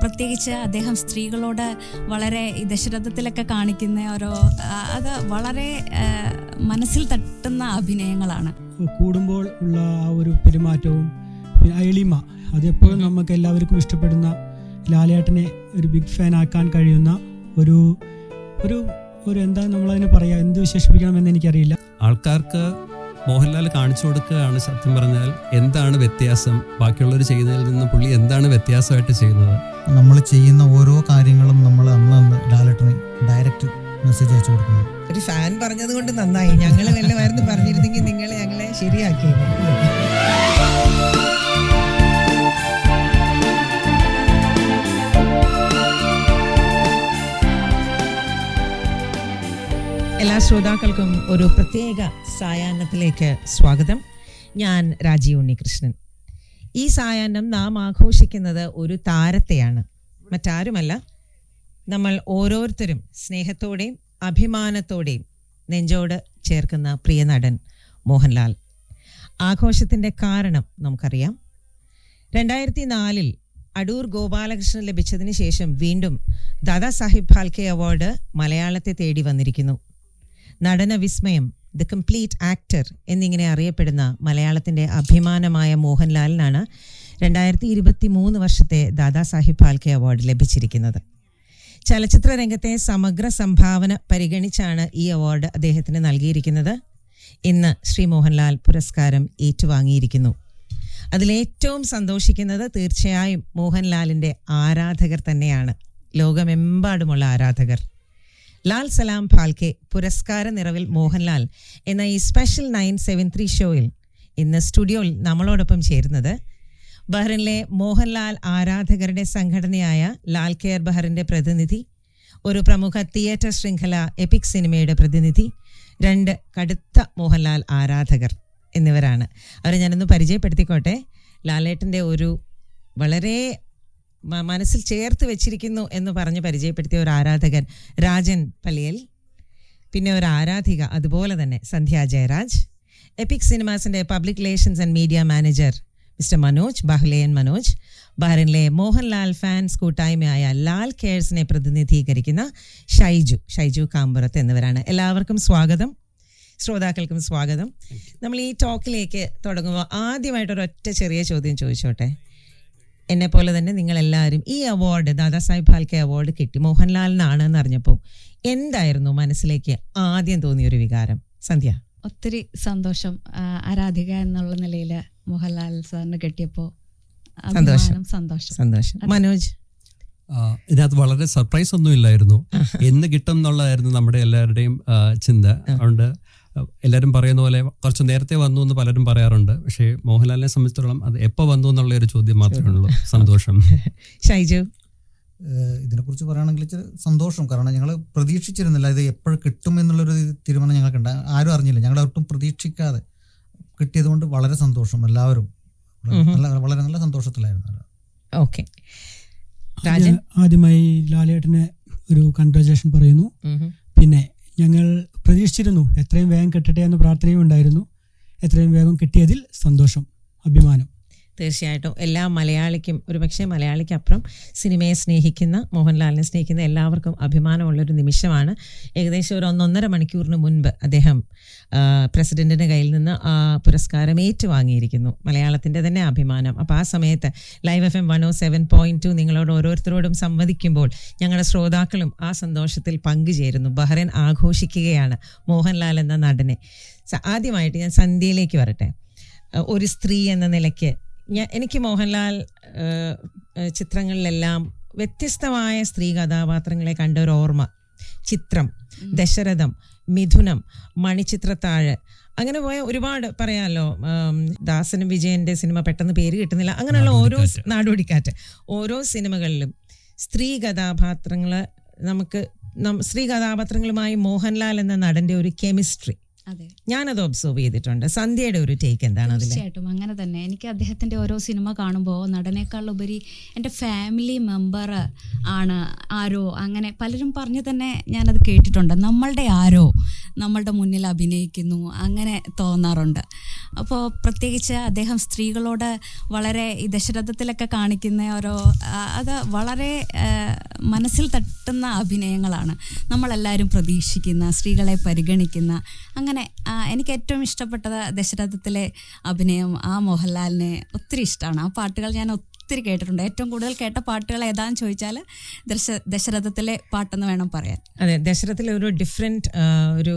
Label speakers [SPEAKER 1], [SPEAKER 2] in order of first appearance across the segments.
[SPEAKER 1] പ്രത്യേകിച്ച് അദ്ദേഹം സ്ത്രീകളോട് വളരെ ഈ ദശരഥത്തിലൊക്കെ കാണിക്കുന്ന അത് വളരെ മനസ്സിൽ തട്ടുന്ന അഭിനയങ്ങളാണ്.
[SPEAKER 2] കൂടുമ്പോൾ ഉള്ള ആ ഒരു പെരുമാറ്റവും എളിമ, അതെപ്പോഴും നമുക്ക് എല്ലാവർക്കും ഇഷ്ടപ്പെടുന്ന ലാലേട്ടനെ ഒരു ബിഗ് ഫാൻ ആക്കാൻ കഴിയുന്ന ഒരു ഒരു ഒരു എന്താ നമ്മളതിനെ പറയാ, എന്ത് വിശേഷിപ്പിക്കണമെന്ന് എനിക്കറിയില്ല.
[SPEAKER 3] ആൾക്കാർക്ക് മോഹൻലാൽ കാണിച്ചു കൊടുക്കുകയാണ് സത്യം പറഞ്ഞാൽ എന്താണ് വ്യത്യാസം, ബാക്കിയുള്ളവർ ചെയ്യുന്നതിൽ നിന്ന് പുള്ളി എന്താണ് വ്യത്യാസമായിട്ട് ചെയ്യുന്നത്.
[SPEAKER 4] നമ്മൾ ചെയ്യുന്ന ഓരോ കാര്യങ്ങളും നമ്മൾ അന്ന് ലാലേട്ടന് ഡയറക്റ്റ് മെസ്സേജ് അയച്ചു കൊടുക്കുന്നു.
[SPEAKER 5] ഒരു ഫാൻ പറഞ്ഞത് കൊണ്ട് നന്നായി. ഞങ്ങൾ വല്ലമായിരുന്നു പറഞ്ഞിരുന്നെങ്കിൽ നിങ്ങൾ ഞങ്ങളെ ശരിയാക്കി. എല്ലാ ശ്രോതാക്കൾക്കും ഒരു പ്രത്യേക സായാഹ്നത്തിലേക്ക് സ്വാഗതം. ഞാൻ രാജീവ് ഉണ്ണികൃഷ്ണൻ. ഈ സായാഹ്നം നാം ആഘോഷിക്കുന്നത് ഒരു താരത്തെയാണ്, മറ്റാരുമല്ല, നമ്മൾ ഓരോരുത്തരും സ്നേഹത്തോടെയും അഭിമാനത്തോടെയും നെഞ്ചോട് ചേർക്കുന്ന പ്രിയ നടൻ മോഹൻലാൽ. ആഘോഷത്തിൻ്റെ കാരണം നമുക്കറിയാം. 2004 അടൂർ ഗോപാലകൃഷ്ണൻ ലഭിച്ചതിന് ശേഷം വീണ്ടും ദാദാ സാഹിബ് ഫാൽക്കെ അവാർഡ് മലയാളത്തെ തേടി വന്നിരിക്കുന്നു. നടന വിസ്മയം, ദ കംപ്ലീറ്റ് ആക്ടർ എന്നിങ്ങനെ അറിയപ്പെടുന്ന മലയാളത്തിൻ്റെ അഭിമാനമായ മോഹൻലാലിനാണ് 2023 വർഷത്തെ ദാദാ സാഹിബ് ഫാൽക്കെ അവാർഡ് ലഭിച്ചിരിക്കുന്നത്. ചലച്ചിത്ര രംഗത്തെ സമഗ്ര സംഭാവന പരിഗണിച്ചാണ് ഈ അവാർഡ് അദ്ദേഹത്തിന് നൽകിയിരിക്കുന്നത്. ഇന്ന് ശ്രീ മോഹൻലാൽ പുരസ്കാരം ഏറ്റുവാങ്ങിയിരിക്കുന്നു. അതിലേറ്റവും സന്തോഷിക്കുന്നത് തീർച്ചയായും മോഹൻലാലിൻ്റെ ആരാധകർ തന്നെയാണ്, ലോകമെമ്പാടുമുള്ള ആരാധകർ. ലാൽ സലാം ഫാൽക്കെ പുരസ്കാര നിറവിൽ മോഹൻലാൽ എന്ന ഈ സ്പെഷ്യൽ 973 ഷോയിൽ ഇന്ന് സ്റ്റുഡിയോയിൽ നമ്മളോടൊപ്പം ചേരുന്നത് ബഹ്റിനിലെ മോഹൻലാൽ ആരാധകരുടെ സംഘടനയായ ലാൽ കെയർ ബഹ്റിൻ്റെ പ്രതിനിധി, ഒരു പ്രമുഖ തിയേറ്റർ ശൃംഖല എപിക് സിനിമയുടെ പ്രതിനിധി, 2 കടുത്ത മോഹൻലാൽ ആരാധകർ എന്നിവരാണ്. അവരെ ഞാനൊന്ന് പരിചയപ്പെടുത്തിക്കോട്ടെ. ലാലേട്ടൻ്റെ ഒരു വളരെ മനസ്സിൽ ചേർത്ത് വെച്ചിരിക്കുന്നു എന്ന് പറഞ്ഞ് പരിചയപ്പെടുത്തിയ ഒരു ആരാധകൻ രാജൻ പലിയൽ, പിന്നെ ഒരു ആരാധിക അതുപോലെ തന്നെ സന്ധ്യ ജയരാജ്, എപിക് സിനിമാസിൻ്റെ public relations and media manager mister Manoj Bahuleyan Manoj, ബഹ്റിനിലെ മോഹൻലാൽ ഫാൻസ് കൂട്ടായ്മയായ ലാൽ കെയർസിനെ പ്രതിനിധീകരിക്കുന്ന ഷൈജു കാമ്പുറത്ത് എന്നിവരാണ്. എല്ലാവർക്കും സ്വാഗതം, ശ്രോതാക്കൾക്കും സ്വാഗതം. നമ്മൾ ഈ ടോക്കിലേക്ക് തുടങ്ങുമ്പോൾ ആദ്യമായിട്ടൊരൊറ്റ ചെറിയ ചോദ്യം ചോദിച്ചോട്ടെ. എന്നെ പോലെ തന്നെ നിങ്ങളെല്ലാവരും ഈ അവാർഡ്, ദാദാ സാഹിബ് ഫാൽക്കെ അവാർഡ് കിട്ടി മോഹൻലാലിനാണ് എന്നറിഞ്ഞപ്പോൾ എന്തായിരുന്നു മനസ്സിലേക്ക് ആദ്യം തോന്നിയൊരു വികാരം? സന്ധ്യ.
[SPEAKER 1] ഒത്തിരി സന്തോഷം. ആരാധിക എന്നുള്ള നിലയിൽ മോഹൻലാൽ സാറിന് കിട്ടിയപ്പോൾ
[SPEAKER 5] സന്തോഷം. മനോജ്.
[SPEAKER 3] ഇതിനകത്ത് വളരെ സർപ്രൈസ് ഒന്നും ഇല്ലായിരുന്നു. എന്ന് കിട്ടും എന്നുള്ളതായിരുന്നു നമ്മുടെ എല്ലാവരുടെയും ചിന്ത. അതുകൊണ്ട് എല്ലാവരും പറയുന്ന പോലെ കുറച്ച് നേരത്തെ വന്നു എന്ന് പലരും പറയാറുണ്ട്. പക്ഷേ മോഹൻലാലിനെ സംബന്ധിച്ചിടത്തോളം അത് എപ്പോൾ വന്നു എന്നുള്ള ഒരു ചോദ്യം മാത്രമേ ഉള്ളൂ. സന്തോഷം.
[SPEAKER 5] ഷൈജു.
[SPEAKER 4] ഇതിനെക്കുറിച്ച് പറയുകയാണെങ്കിൽ സന്തോഷം. കാരണം ഞങ്ങൾ പ്രതീക്ഷിച്ചിരുന്നില്ല ഇത് എപ്പോഴും കിട്ടും എന്നുള്ളൊരു തീരുമാനം ഞങ്ങൾക്കുണ്ട്. ആരും അറിഞ്ഞില്ല, ഞങ്ങൾ ഒട്ടും പ്രതീക്ഷിക്കാതെ കിട്ടിയത് കൊണ്ട് വളരെ സന്തോഷം. എല്ലാവരും വളരെ നല്ല സന്തോഷത്തിലായിരുന്നു.
[SPEAKER 5] ഓക്കെ.
[SPEAKER 2] ആദ്യമായി ലാലേട്ടന് ഒരു കൺഗ്രാജുലേഷൻ പറയുന്നു. പിന്നെ ഞങ്ങൾ പ്രതീക്ഷിച്ചിരുന്നു എത്രയും വേഗം കിട്ടട്ടെ എന്ന പ്രാർത്ഥനയും ഉണ്ടായിരുന്നു. എത്രയും വേഗം കിട്ടിയതിൽ സന്തോഷം, അഭിമാനം.
[SPEAKER 5] തീർച്ചയായിട്ടും എല്ലാ മലയാളിക്കും, ഒരുപക്ഷെ മലയാളിക്കപ്പുറം സിനിമയെ സ്നേഹിക്കുന്ന, മോഹൻലാലിനെ സ്നേഹിക്കുന്ന എല്ലാവർക്കും അഭിമാനമുള്ളൊരു നിമിഷമാണ്. ഏകദേശം ഒരു 1.5 മണിക്കൂറിന് മുൻപ് അദ്ദേഹം പ്രസിഡന്റിൻ്റെ കയ്യിൽ നിന്ന് ആ പുരസ്കാരം ഏറ്റുവാങ്ങിയിരിക്കുന്നു. മലയാളത്തിൻ്റെ തന്നെ അഭിമാനം. അപ്പോൾ ആ സമയത്ത് ലൈവ് FM 107.2 നിങ്ങളോട് ഓരോരുത്തരോടും സംവദിക്കുമ്പോൾ ഞങ്ങളുടെ ശ്രോതാക്കളും ആ സന്തോഷത്തിൽ പങ്കുചേരുന്നു. ബഹ്റൈൻ ആഘോഷിക്കുകയാണ് മോഹൻലാൽ എന്ന നടനെ. ആദ്യമായിട്ട് ഞാൻ സന്ധ്യയിലേക്ക് വരട്ടെ. ഒരു സ്ത്രീ എന്ന നിലയ്ക്ക് എനിക്ക് മോഹൻലാൽ ചിത്രങ്ങളിലെല്ലാം വ്യത്യസ്തമായ സ്ത്രീ കഥാപാത്രങ്ങളെ കണ്ട ഒരു ഓർമ്മ. ചിത്രം, ദശരഥം, മിഥുനം, മണിച്ചിത്രത്താഴ്, അങ്ങനെ പോയ ഒരുപാട് പറയാമല്ലോ. ദാസനും വിജയന്റെ സിനിമ പെട്ടെന്ന് പേര് കിട്ടുന്നില്ല. അങ്ങനെയുള്ള ഓരോ നാടോടിക്കാറ്റ്, ഓരോ സിനിമകളിലും സ്ത്രീ കഥാപാത്രങ്ങൾ, നമുക്ക് സ്ത്രീ കഥാപാത്രങ്ങളുമായി മോഹൻലാൽ എന്ന നടന്റെ ഒരു കെമിസ്ട്രി
[SPEAKER 1] അതെ,
[SPEAKER 5] ഞാനത് ഒബ്സർവ് ചെയ്തിട്ടുണ്ട്. സന്ധ്യയുടെ ഒരു ടേക്ക് എന്താണ് അതിൽ?
[SPEAKER 1] തീർച്ചയായിട്ടും അങ്ങനെ തന്നെ. എനിക്ക് അദ്ദേഹത്തിൻ്റെ ഓരോ സിനിമ കാണുമ്പോൾ നടനേക്കാളുപരി എൻ്റെ ഫാമിലി മെമ്പർ ആണ് ആരോ, അങ്ങനെ പലരും പറഞ്ഞു തന്നെ ഞാനത് കേട്ടിട്ടുണ്ട്. നമ്മളുടെ ആരോ നമ്മളുടെ മുന്നിൽ അഭിനയിക്കുന്നു, അങ്ങനെ തോന്നാറുണ്ട്. അപ്പോൾ പ്രത്യേകിച്ച് അദ്ദേഹം സ്ത്രീകളോട് വളരെ ഈ ദശരഥത്തിലൊക്കെ കാണിക്കുന്ന ഓരോ അത് വളരെ മനസ്സിൽ തട്ടുന്ന അഭിനയങ്ങളാണ്. നമ്മളെല്ലാവരും പ്രതീക്ഷിക്കുന്ന, സ്ത്രീകളെ പരിഗണിക്കുന്ന, അങ്ങനെ എനിക്ക് ഏറ്റവും ഇഷ്ടപ്പെട്ടത് ദശരഥത്തിലെ അഭിനയം. ആ മോഹൻലാലിനെ ഒത്തിരി ഇഷ്ടമാണ്. ആ പാട്ടുകൾ ഞാൻ ഒത്തിരി കേട്ടിട്ടുണ്ട്. ഏറ്റവും കൂടുതൽ കേട്ട പാട്ടുകൾ ഏതാന്ന് ചോദിച്ചാൽ ദശരഥത്തിലെ പാട്ടെന്ന് വേണം പറയാൻ.
[SPEAKER 5] അതെ, ദശരഥത്തിലെ ഒരു ഡിഫറെന്റ് ഒരു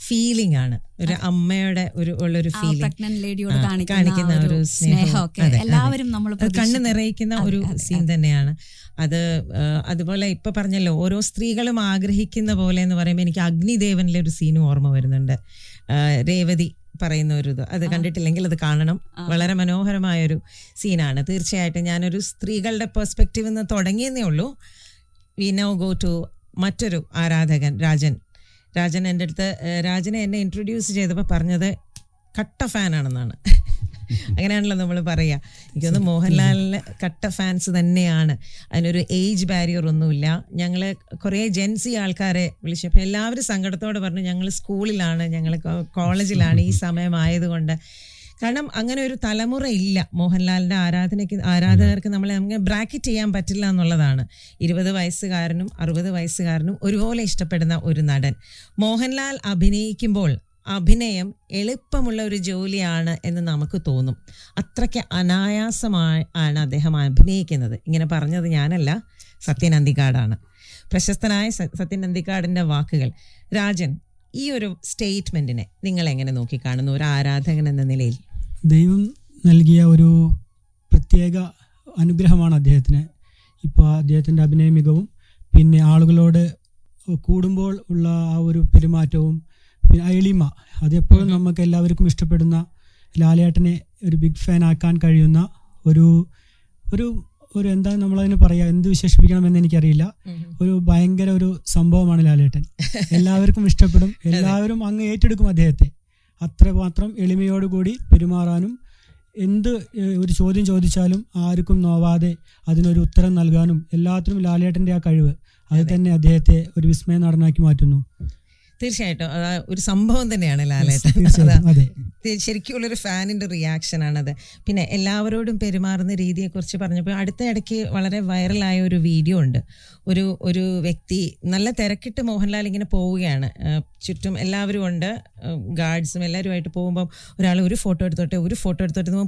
[SPEAKER 5] ഫീലിംഗ് ആണ്, ഒരു അമ്മയുടെ ഉള്ളൊരു ഫീലിംഗ്,
[SPEAKER 1] പ്രഗ്നന്റ് ലേഡിയോട്
[SPEAKER 5] കാണിക്കുന്ന ഒരു
[SPEAKER 1] സ്നേഹമൊക്കെ എല്ലാവരും നമ്മൾ
[SPEAKER 5] കണ്ണ് നിറയിക്കുന്ന ഒരു സീൻ തന്നെയാണ് അത്. അതുപോലെ ഇപ്പൊ പറഞ്ഞല്ലോ, ഓരോ സ്ത്രീകളും ആഗ്രഹിക്കുന്ന പോലെ എന്ന് പറയുമ്പോൾ എനിക്ക് അഗ്നിദേവനിലെ ഒരു സീനും ഓർമ്മ വരുന്നുണ്ട്. രേവതി പറയുന്ന ഒരു ഇത്, അത് കണ്ടിട്ടില്ലെങ്കിൽ അത് കാണണം. വളരെ മനോഹരമായൊരു സീനാണ്. തീർച്ചയായിട്ടും ഞാനൊരു സ്ത്രീകളുടെ പെർസ്പെക്റ്റീവ് നിന്ന് തുടങ്ങിയെന്നേ ഉള്ളൂ. വി നൗ ഗോ ടു മറ്റൊരു ആരാധകൻ, രാജൻ എൻ്റെ അടുത്ത്, രാജനെ എന്നെ ഇൻട്രൊഡ്യൂസ് ചെയ്തപ്പോൾ പറഞ്ഞത് കട്ട ഫാനാണെന്നാണ്. അങ്ങനെയാണല്ലോ നമ്മൾ പറയുക. എനിക്കൊന്ന് മോഹൻലാലിന് കട്ട ഫാൻസ് തന്നെയാണ്. അതിനൊരു ഏജ് ബാരിയർ ഒന്നുമില്ല. ഞങ്ങൾ കുറേ ജെൻസി ആൾക്കാരെ വിളിച്ചപ്പോൾ എല്ലാവരും സങ്കടത്തോടെ പറഞ്ഞു ഞങ്ങൾ സ്കൂളിലാണ്, ഞങ്ങൾ കോളേജിലാണ്, ഈ സമയമായതുകൊണ്ട്. കാരണം അങ്ങനെ ഒരു തലമുറ ഇല്ല. മോഹൻലാലിൻ്റെ ആരാധകർക്ക് നമ്മളെ നമുക്ക് ബ്രാക്കറ്റ് ചെയ്യാൻ പറ്റില്ല എന്നുള്ളതാണ്. 20 വയസ്സുകാരനും 60 വയസ്സുകാരനും ഒരുപോലെ ഇഷ്ടപ്പെടുന്ന ഒരു നടൻ. മോഹൻലാൽ അഭിനയിക്കുമ്പോൾ അഭിനയം എളുപ്പമുള്ള ഒരു ജോലിയാണ് എന്ന് നമുക്ക് തോന്നും. അത്രയ്ക്ക് അനായാസമായി ആണ് അദ്ദേഹം അഭിനയിക്കുന്നത്. ഇങ്ങനെ പറഞ്ഞത് ഞാനല്ല, സത്യൻ അന്തിക്കാടാണ്. പ്രശസ്തനായ സത്യൻ അന്തിക്കാടിൻ്റെ വാക്കുകൾ. രാജൻ, ഈ ഒരു സ്റ്റേറ്റ്മെന്റിനെ നിങ്ങൾ എങ്ങനെ നോക്കിക്കാണുന്നു ഒരു ആരാധകൻ എന്ന നിലയിൽ?
[SPEAKER 2] ദൈവം നൽകിയ ഒരു പ്രത്യേക അനുഗ്രഹമാണ് അദ്ദേഹത്തിന്. ഇപ്പോൾ അദ്ദേഹത്തിൻ്റെ അഭിനയ മികവും പിന്നെ ആളുകളോട് കൂടുമ്പോൾ ഉള്ള ആ ഒരു പെരുമാറ്റവും പിന്നെ എളിമ, അതെപ്പോഴും നമുക്ക് എല്ലാവർക്കും ഇഷ്ടപ്പെടുന്ന ലാലേട്ടനെ ഒരു ബിഗ് ഫാൻ ആക്കാൻ കഴിയുന്ന ഒരു ഒരു ഒരു എന്താ നമ്മളതിന് പറയുക, എന്ത് വിശേഷിപ്പിക്കണമെന്ന് എനിക്കറിയില്ല. ഒരു ഭയങ്കര ഒരു സംഭവമാണ് ലാലേട്ടൻ. എല്ലാവർക്കും ഇഷ്ടപ്പെടും, എല്ലാവരും അങ്ങ് ഏറ്റെടുക്കും അദ്ദേഹത്തെ. അത്രമാത്രം എളിമയോടുകൂടി പെരുമാറാനും എന്ത് ഒരു ചോദ്യം ചോദിച്ചാലും ആർക്കും നോവാതെ അതിനൊരു ഉത്തരം നൽകാനും എല്ലാത്തിനും ലാലേട്ടൻ്റെ ആ കഴിവ് അത് തന്നെ അദ്ദേഹത്തെ ഒരു വിസ്മയ നടനാക്കി മാറ്റുന്നു.
[SPEAKER 5] തീർച്ചയായിട്ടും ഒരു സംഭവം തന്നെയാണ് ലാലേട്ടൻ. ശരിക്കുള്ളൊരു ഫാനിൻ്റെ റിയാക്ഷനാണത്. പിന്നെ എല്ലാവരോടും പെരുമാറുന്ന രീതിയെക്കുറിച്ച് പറഞ്ഞപ്പോൾ അടുത്ത ഇടയ്ക്ക് വളരെ വൈറലായ ഒരു വീഡിയോ ഉണ്ട്. ഒരു വ്യക്തി നല്ല തിരക്കിട്ട് മോഹൻലാൽ ഇങ്ങനെ പോവുകയാണ്, ചുറ്റും എല്ലാവരും ഉണ്ട്, ഗാർഡ്സും എല്ലാവരുമായിട്ട് പോകുമ്പം ഒരാൾ ഒരു ഫോട്ടോ എടുത്തോട്ടെ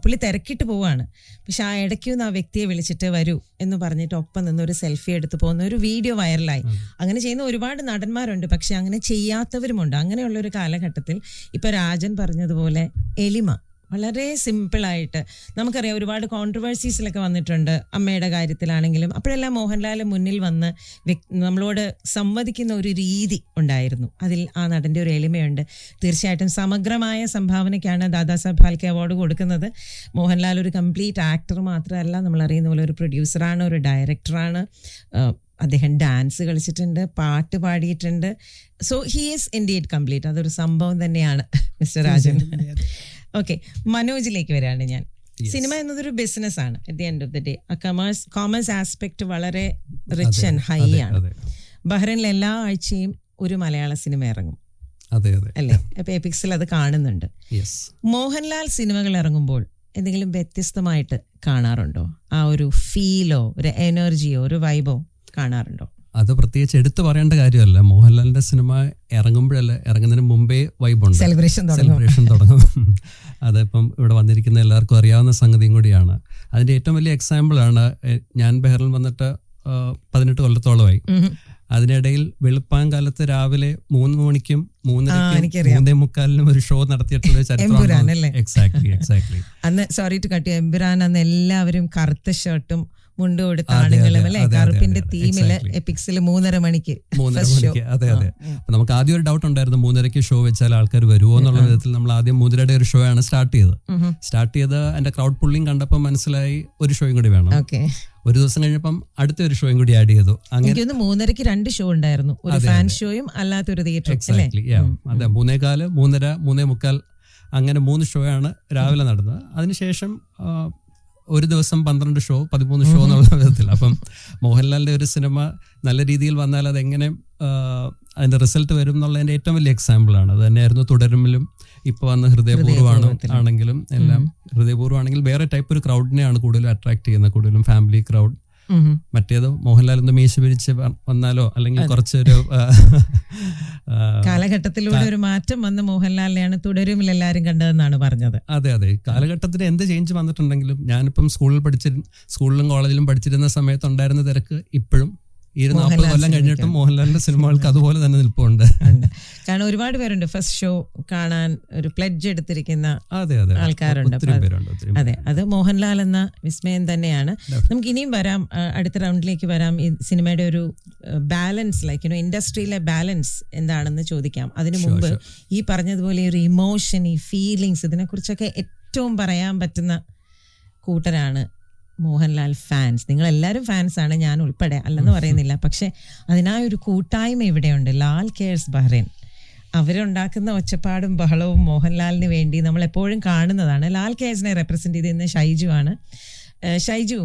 [SPEAKER 5] പുള്ളി തിരക്കിട്ട് പോവുകയാണ്. പക്ഷെ ആ ഇടയ്ക്കൊന്ന് ആ വ്യക്തിയെ വിളിച്ചിട്ട് വരൂ എന്ന് പറഞ്ഞിട്ട് ഒപ്പം നിന്ന് ഒരു സെൽഫി എടുത്ത് പോകുന്ന ഒരു വീഡിയോ വൈറലായി. അങ്ങനെ ചെയ്യുന്ന ഒരുപാട് നടന്മാരുണ്ട്, പക്ഷെ അങ്ങനെ ചെയ്യാത്തവരുമുണ്ട്. അങ്ങനെയുള്ളൊരു കാലഘട്ടത്തിൽ ഇപ്പൊ രാജൻ പറഞ്ഞതുപോലെ എളിമ വളരെ സിമ്പിളായിട്ട്, നമുക്കറിയാം ഒരുപാട് കോൺട്രവേഴ്സീസിലൊക്കെ വന്നിട്ടുണ്ട് അമ്മയുടെ കാര്യത്തിലാണെങ്കിലും. അപ്പോഴെല്ലാം മോഹൻലാൽ മുന്നിൽ വന്ന് നമ്മളോട് സംവദിക്കുന്ന ഒരു രീതി ഉണ്ടായിരുന്നു. അതിൽ ആ നടൻ്റെ ഒരു എളിമയുണ്ട്. തീർച്ചയായിട്ടും സമഗ്രമായ സംഭാവനയ്ക്കാണ് ദാദാസാഹേബ് ഫാൽക്കെ അവാർഡ് കൊടുക്കുന്നത്. മോഹൻലാൽ ഒരു കംപ്ലീറ്റ് ആക്ടർ മാത്രമല്ല, നമ്മൾ അറിയുന്ന പോലെ ഒരു പ്രൊഡ്യൂസറാണ്, ഒരു ഡയറക്ടറാണ്. അദ്ദേഹം ഡാൻസ് കളിച്ചിട്ടുണ്ട്, പാട്ട് പാടിയിട്ടുണ്ട്. So he is indeed complete. അതൊരു സംഭവം തന്നെയാണ് മിസ്റ്റർ രാജൻ. ഓക്കെ, മനോജിലേക്ക് വരികയാണ് ഞാൻ. സിനിമ എന്നതൊരു ബിസിനസ് ആണ്. At the end of the day ആ കോമേഴ്സ് ആസ്പെക്ട് വളരെ റിച്ച് ആൻഡ് ഹൈ ആണ്. ബഹ്റൈനിൽ എല്ലാ ആഴ്ചയും ഒരു മലയാള സിനിമ ഇറങ്ങും, അല്ലേ? അപ്പൊ എപിക്സിൽ അത് കാണുന്നുണ്ട്. മോഹൻലാൽ സിനിമകൾ ഇറങ്ങുമ്പോൾ എന്തെങ്കിലും വ്യത്യസ്തമായിട്ട് കാണാറുണ്ടോ? ആ ഒരു ഫീലോ ഒരു എനർജിയോ ഒരു വൈബോ കാണാറുണ്ടോ?
[SPEAKER 3] അത് പ്രത്യേകിച്ച് എടുത്തു പറയേണ്ട കാര്യമല്ല. മോഹൻലാലിന്റെ സിനിമ ഇറങ്ങുമ്പോഴല്ല, ഇറങ്ങുന്നതിന് മുമ്പേ വൈബുണ്ട്, സെലിബ്രേഷൻ തുടങ്ങും. അതിപ്പം ഇവിടെ വന്നിരിക്കുന്ന എല്ലാവർക്കും അറിയാവുന്ന സംഗതിയും കൂടിയാണ്. അതിന്റെ ഏറ്റവും വലിയ എക്സാമ്പിളാണ്, ഞാൻ ബഹ്റിൽ വന്നിട്ട് 18 കൊല്ലത്തോളമായി. അതിനിടയിൽ വെളുപ്പാങ്കാലത്ത് രാവിലെ 3 മണിക്കും 3:45 ഒരു ഷോ നടത്തിയിട്ടുള്ള ചരിത്രമാണ്. എക്സാക്ട്ലി.
[SPEAKER 5] അന്ന് സോറി ടു കട്ട്, എമ്പുരാൻ അന്ന് എല്ലാവരും കറുത്ത ഷർട്ടും മുണ്ട് കൊടുത്ത
[SPEAKER 3] അതെ,
[SPEAKER 5] ആണുങ്ങളും
[SPEAKER 3] അതെ,
[SPEAKER 5] അല്ലെ,
[SPEAKER 3] അതെ,
[SPEAKER 5] കറുപ്പിന്റെ
[SPEAKER 3] അതെ,
[SPEAKER 5] തീമില്
[SPEAKER 3] exactly.
[SPEAKER 5] എപ്പിക്സിൽ 3:30 മണിക്ക്
[SPEAKER 3] 3:30
[SPEAKER 5] first show.
[SPEAKER 3] മണിക്ക്. അതെ അതെ. അപ്പൊ നമുക്ക് ആദ്യം ഒരു ഡൗട്ട് ഉണ്ടായിരുന്നു 3:30 ഷോ വെച്ചാൽ ആൾക്കാർ വരുമോ എന്നുള്ള വിധത്തിൽ നമ്മൾ ആദ്യം 3:30 ഒരു ഷോ ആണ് സ്റ്റാർട്ട് ചെയ്ത് അതിന്റെ ക്രൗഡ് പുള്ളിങ് കണ്ടപ്പോൾ മനസ്സിലായി ഒരു ഷോയും കൂടി വേണം.
[SPEAKER 5] ഓക്കെ,
[SPEAKER 3] ഒരു ദിവസം കഴിഞ്ഞപ്പം അടുത്ത ഒരു ഷോയും കൂടി ആഡ് ചെയ്തു. അങ്ങനെ
[SPEAKER 5] എനിക്കൊന്ന് 3:30 2 ഷോ ഉണ്ടായിരുന്നു, ഒരു ഫാൻ ഷോയും അല്ലാത്തൊരു തിയേറ്റർ.
[SPEAKER 3] എക്സാക്ട്ലി, അതെ. 3:15, 3:30, 3:45 അങ്ങനെ 3 ഷോ ആണ് രാവിലെ നടന്നത്. അതിനുശേഷം ഒരു ദിവസം 12 ഷോ, 13 ഷോ എന്നുള്ള വിധത്തിൽ. അപ്പം മോഹൻലാലിന്റെ ഒരു സിനിമ നല്ല രീതിയിൽ വന്നാൽ അതെങ്ങനെ അതിന്റെ റിസൾട്ട് വരും എന്നുള്ളതിന്റെ ഏറ്റവും വലിയ എക്സാമ്പിൾ ആണ്. അത് തന്നെയായിരുന്നു തുടരുമിലും ഇപ്പൊ വന്ന ഹൃദയപൂർവ്വമാണെങ്കിലും എല്ലാം. ഹൃദയപൂർവ്വമാണെങ്കിൽ വേറെ ടൈപ്പ് ഒരു ക്രൗഡിനെയാണ് കൂടുതലും അട്രാക്ട് ചെയ്യുന്നത്, കൂടുതലും ഫാമിലി ക്രൗഡ്. മറ്റേത് മോഹൻലാൽ ഒന്ന് മീശ പിരിച്ച് വന്നാലോ അല്ലെങ്കിൽ കുറച്ചൊരു
[SPEAKER 5] കാലഘട്ടത്തിലൂടെ ഒരു മാറ്റം വന്ന് മോഹൻലാലിനെയാണ് തുടരുമിൽ എല്ലാരും കണ്ടതെന്നാണ് പറഞ്ഞത്.
[SPEAKER 3] അതെ അതെ, കാലഘട്ടത്തിന് എന്ത് ചേഞ്ച് വന്നിട്ടുണ്ടെങ്കിലും ഞാനിപ്പം സ്കൂളിലും കോളേജിലും പഠിച്ചിരുന്ന സമയത്ത് ഉണ്ടായിരുന്ന തിരക്ക് ഇപ്പോഴും 40 കൊല്ലം കഴിഞ്ഞിട്ടും മോഹൻലാലിന്റെ സിനിമകൾക്ക് അതുപോലെ തന്നെ നിൽപ്പുണ്ട്.
[SPEAKER 5] കാരണം ഒരുപാട് പേരുണ്ട് ഫസ്റ്റ് ഷോ കാണാൻ ഒരു പ്ലെഡ്ജ് എടുത്തിരിക്കുന്ന ആൾക്കാരുണ്ട്. അതെ, അത് മോഹൻലാൽ എന്ന വിസ്മയം തന്നെയാണ്. നമുക്ക് ഇനിയും വരാം, അടുത്ത റൗണ്ടിലേക്ക് വരാം. ഈ സിനിമയുടെ ഒരു ബാലൻസ്, ലൈക്ക് ഇൻഡസ്ട്രിയിലെ ബാലൻസ് എന്താണെന്ന് ചോദിക്കാം. അതിനു മുമ്പ് ഈ പറഞ്ഞതുപോലെ ഒരു ഇമോഷൻ, ഈ ഫീലിങ്സ്, ഇതിനെക്കുറിച്ചൊക്കെ ഏറ്റവും പറയാൻ പറ്റുന്ന കൂട്ടരാണ് മോഹൻലാൽ ഫാൻസ്. നിങ്ങളെല്ലാവരും ഫാൻസാണ്, ഞാൻ ഉൾപ്പെടെ, അല്ലെന്ന് പറയുന്നില്ല. പക്ഷെ അതിനായൊരു കൂട്ടായ്മ ഇവിടെയുണ്ട്, ലാൽ കെയർസ് ബഹ്റൈൻ. അവരുണ്ടാക്കുന്ന ഒച്ചപ്പാടും ബഹളവും മോഹൻലാലിന് വേണ്ടി നമ്മൾ എപ്പോഴും കാണുന്നതാണ്. ലാൽ കെയർസിനെ റെപ്രസെന്റ് ചെയ്തിരുന്ന ഷൈജു ആണ്. ഷൈജു,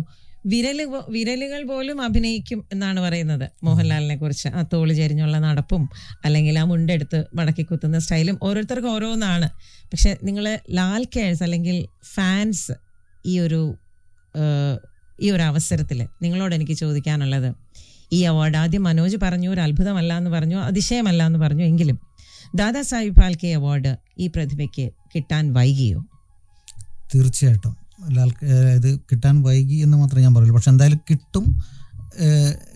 [SPEAKER 5] വിരലുകൾ പോലും അഭിനയിക്കും എന്നാണ് പറയുന്നത് മോഹൻലാലിനെ കുറിച്ച്. ആ തോള് ചെരിഞ്ഞുള്ള നടപ്പും അല്ലെങ്കിൽ ആ മുണ്ടെടുത്ത് മടക്കി കുത്തുന്ന സ്റ്റൈലും ഓരോരുത്തർക്കും ഓരോന്നാണ്. പക്ഷെ നിങ്ങൾ ലാൽ കെയർസ് അല്ലെങ്കിൽ ഫാൻസ് ഈ ഒരു അവസരത്തിൽ നിങ്ങളോട് എനിക്ക് ചോദിക്കാനുള്ളത്, ഈ അവാർഡ് ആദ്യം മനോജ് പറഞ്ഞു ഒരു അത്ഭുതമല്ല എന്ന് പറഞ്ഞു, അതിശയമല്ല എന്ന് പറഞ്ഞു, എങ്കിലും ദാദാ സാഹിബ് ഫാൽക്കെ അവാർഡ് ഈ പ്രതിഭയ്ക്ക് കിട്ടാൻ വൈകിയോ?
[SPEAKER 4] തീർച്ചയായിട്ടും ഇത് കിട്ടാൻ വൈകി എന്ന് മാത്രമേ ഞാൻ പറയുള്ളൂ. പക്ഷെ എന്തായാലും കിട്ടും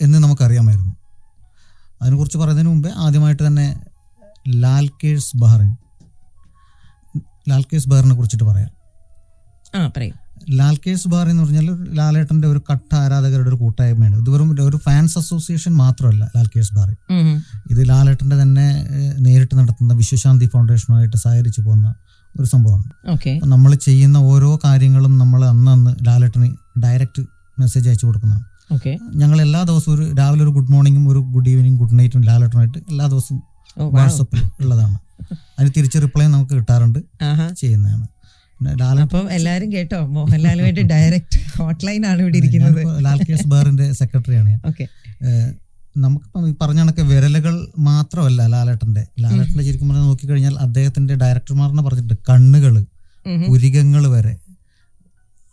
[SPEAKER 4] എന്ന് നമുക്കറിയാമായിരുന്നു. അതിനെക്കുറിച്ച് പറയുന്നതിന് മുമ്പേ ആദ്യമായിട്ട് തന്നെ ലാൽ കെയർസ് ബഹ്റിനെ കുറിച്ചിട്ട് പറയാം.
[SPEAKER 5] പറയും.
[SPEAKER 4] ലാൽ കെയർസ് ബഹ്റൈൻ എന്ന് പറഞ്ഞാൽ ലാലേട്ടന്റെ ഒരു കട്ട ആരാധകരുടെ ഒരു കൂട്ടായ്മയാണ്. ഇത് വെറും ഒരു ഫാൻസ് അസോസിയേഷൻ മാത്രമല്ല ലാൽ കെയർസ് ബഹ്റൈൻ. ഇത് ലാലേട്ടന്റെ തന്നെ നേരിട്ട് നടത്തുന്ന വിശ്വശാന്തി ഫൗണ്ടേഷനുമായിട്ട് സഹകരിച്ചു പോകുന്ന ഒരു സംഭവമാണ്. നമ്മൾ ചെയ്യുന്ന ഓരോ കാര്യങ്ങളും നമ്മൾ അന്ന് ലാലേട്ടന് ഡയറക്റ്റ് മെസ്സേജ് അയച്ചു കൊടുക്കുന്നതാണ്. ഞങ്ങൾ എല്ലാ ദിവസവും രാവിലെ ഒരു ഗുഡ് മോർണിംഗും ഒരു ഗുഡ് ഈവനിങ് ഗുഡ് നൈറ്റും ലാലേട്ടനായിട്ട് എല്ലാ ദിവസവും വാട്സപ്പിൽ ഉള്ളതാണ്. അതിന് തിരിച്ച് റിപ്ലൈ നമുക്ക് കിട്ടാറുണ്ട്, ചെയ്യുന്നതാണ്.
[SPEAKER 5] അപ്പം എല്ലാരും കേട്ടോ, മോഹൻലാലുമായിട്ട് ഡയറക്റ്റ് ഹോട്ട്ലൈൻ ആണ് ഇവിടെ ഇരിക്കുന്നത്.
[SPEAKER 4] ലാൽ കെയർസ് ബഹ്റിന്റെ സെക്രട്ടറിയാണ് ഞാൻ. നമുക്കിപ്പം പറഞ്ഞ കണക്ക് വിരലുകൾ മാത്രമല്ല ലാലേട്ടന്റെ ശരിക്കും പറഞ്ഞാൽ നോക്കിക്കഴിഞ്ഞാൽ അദ്ദേഹത്തിന്റെ ഡയറക്ടർമാരെന്ന് പറഞ്ഞിട്ട് കണ്ണുകള്, പുരികങ്ങൾ വരെ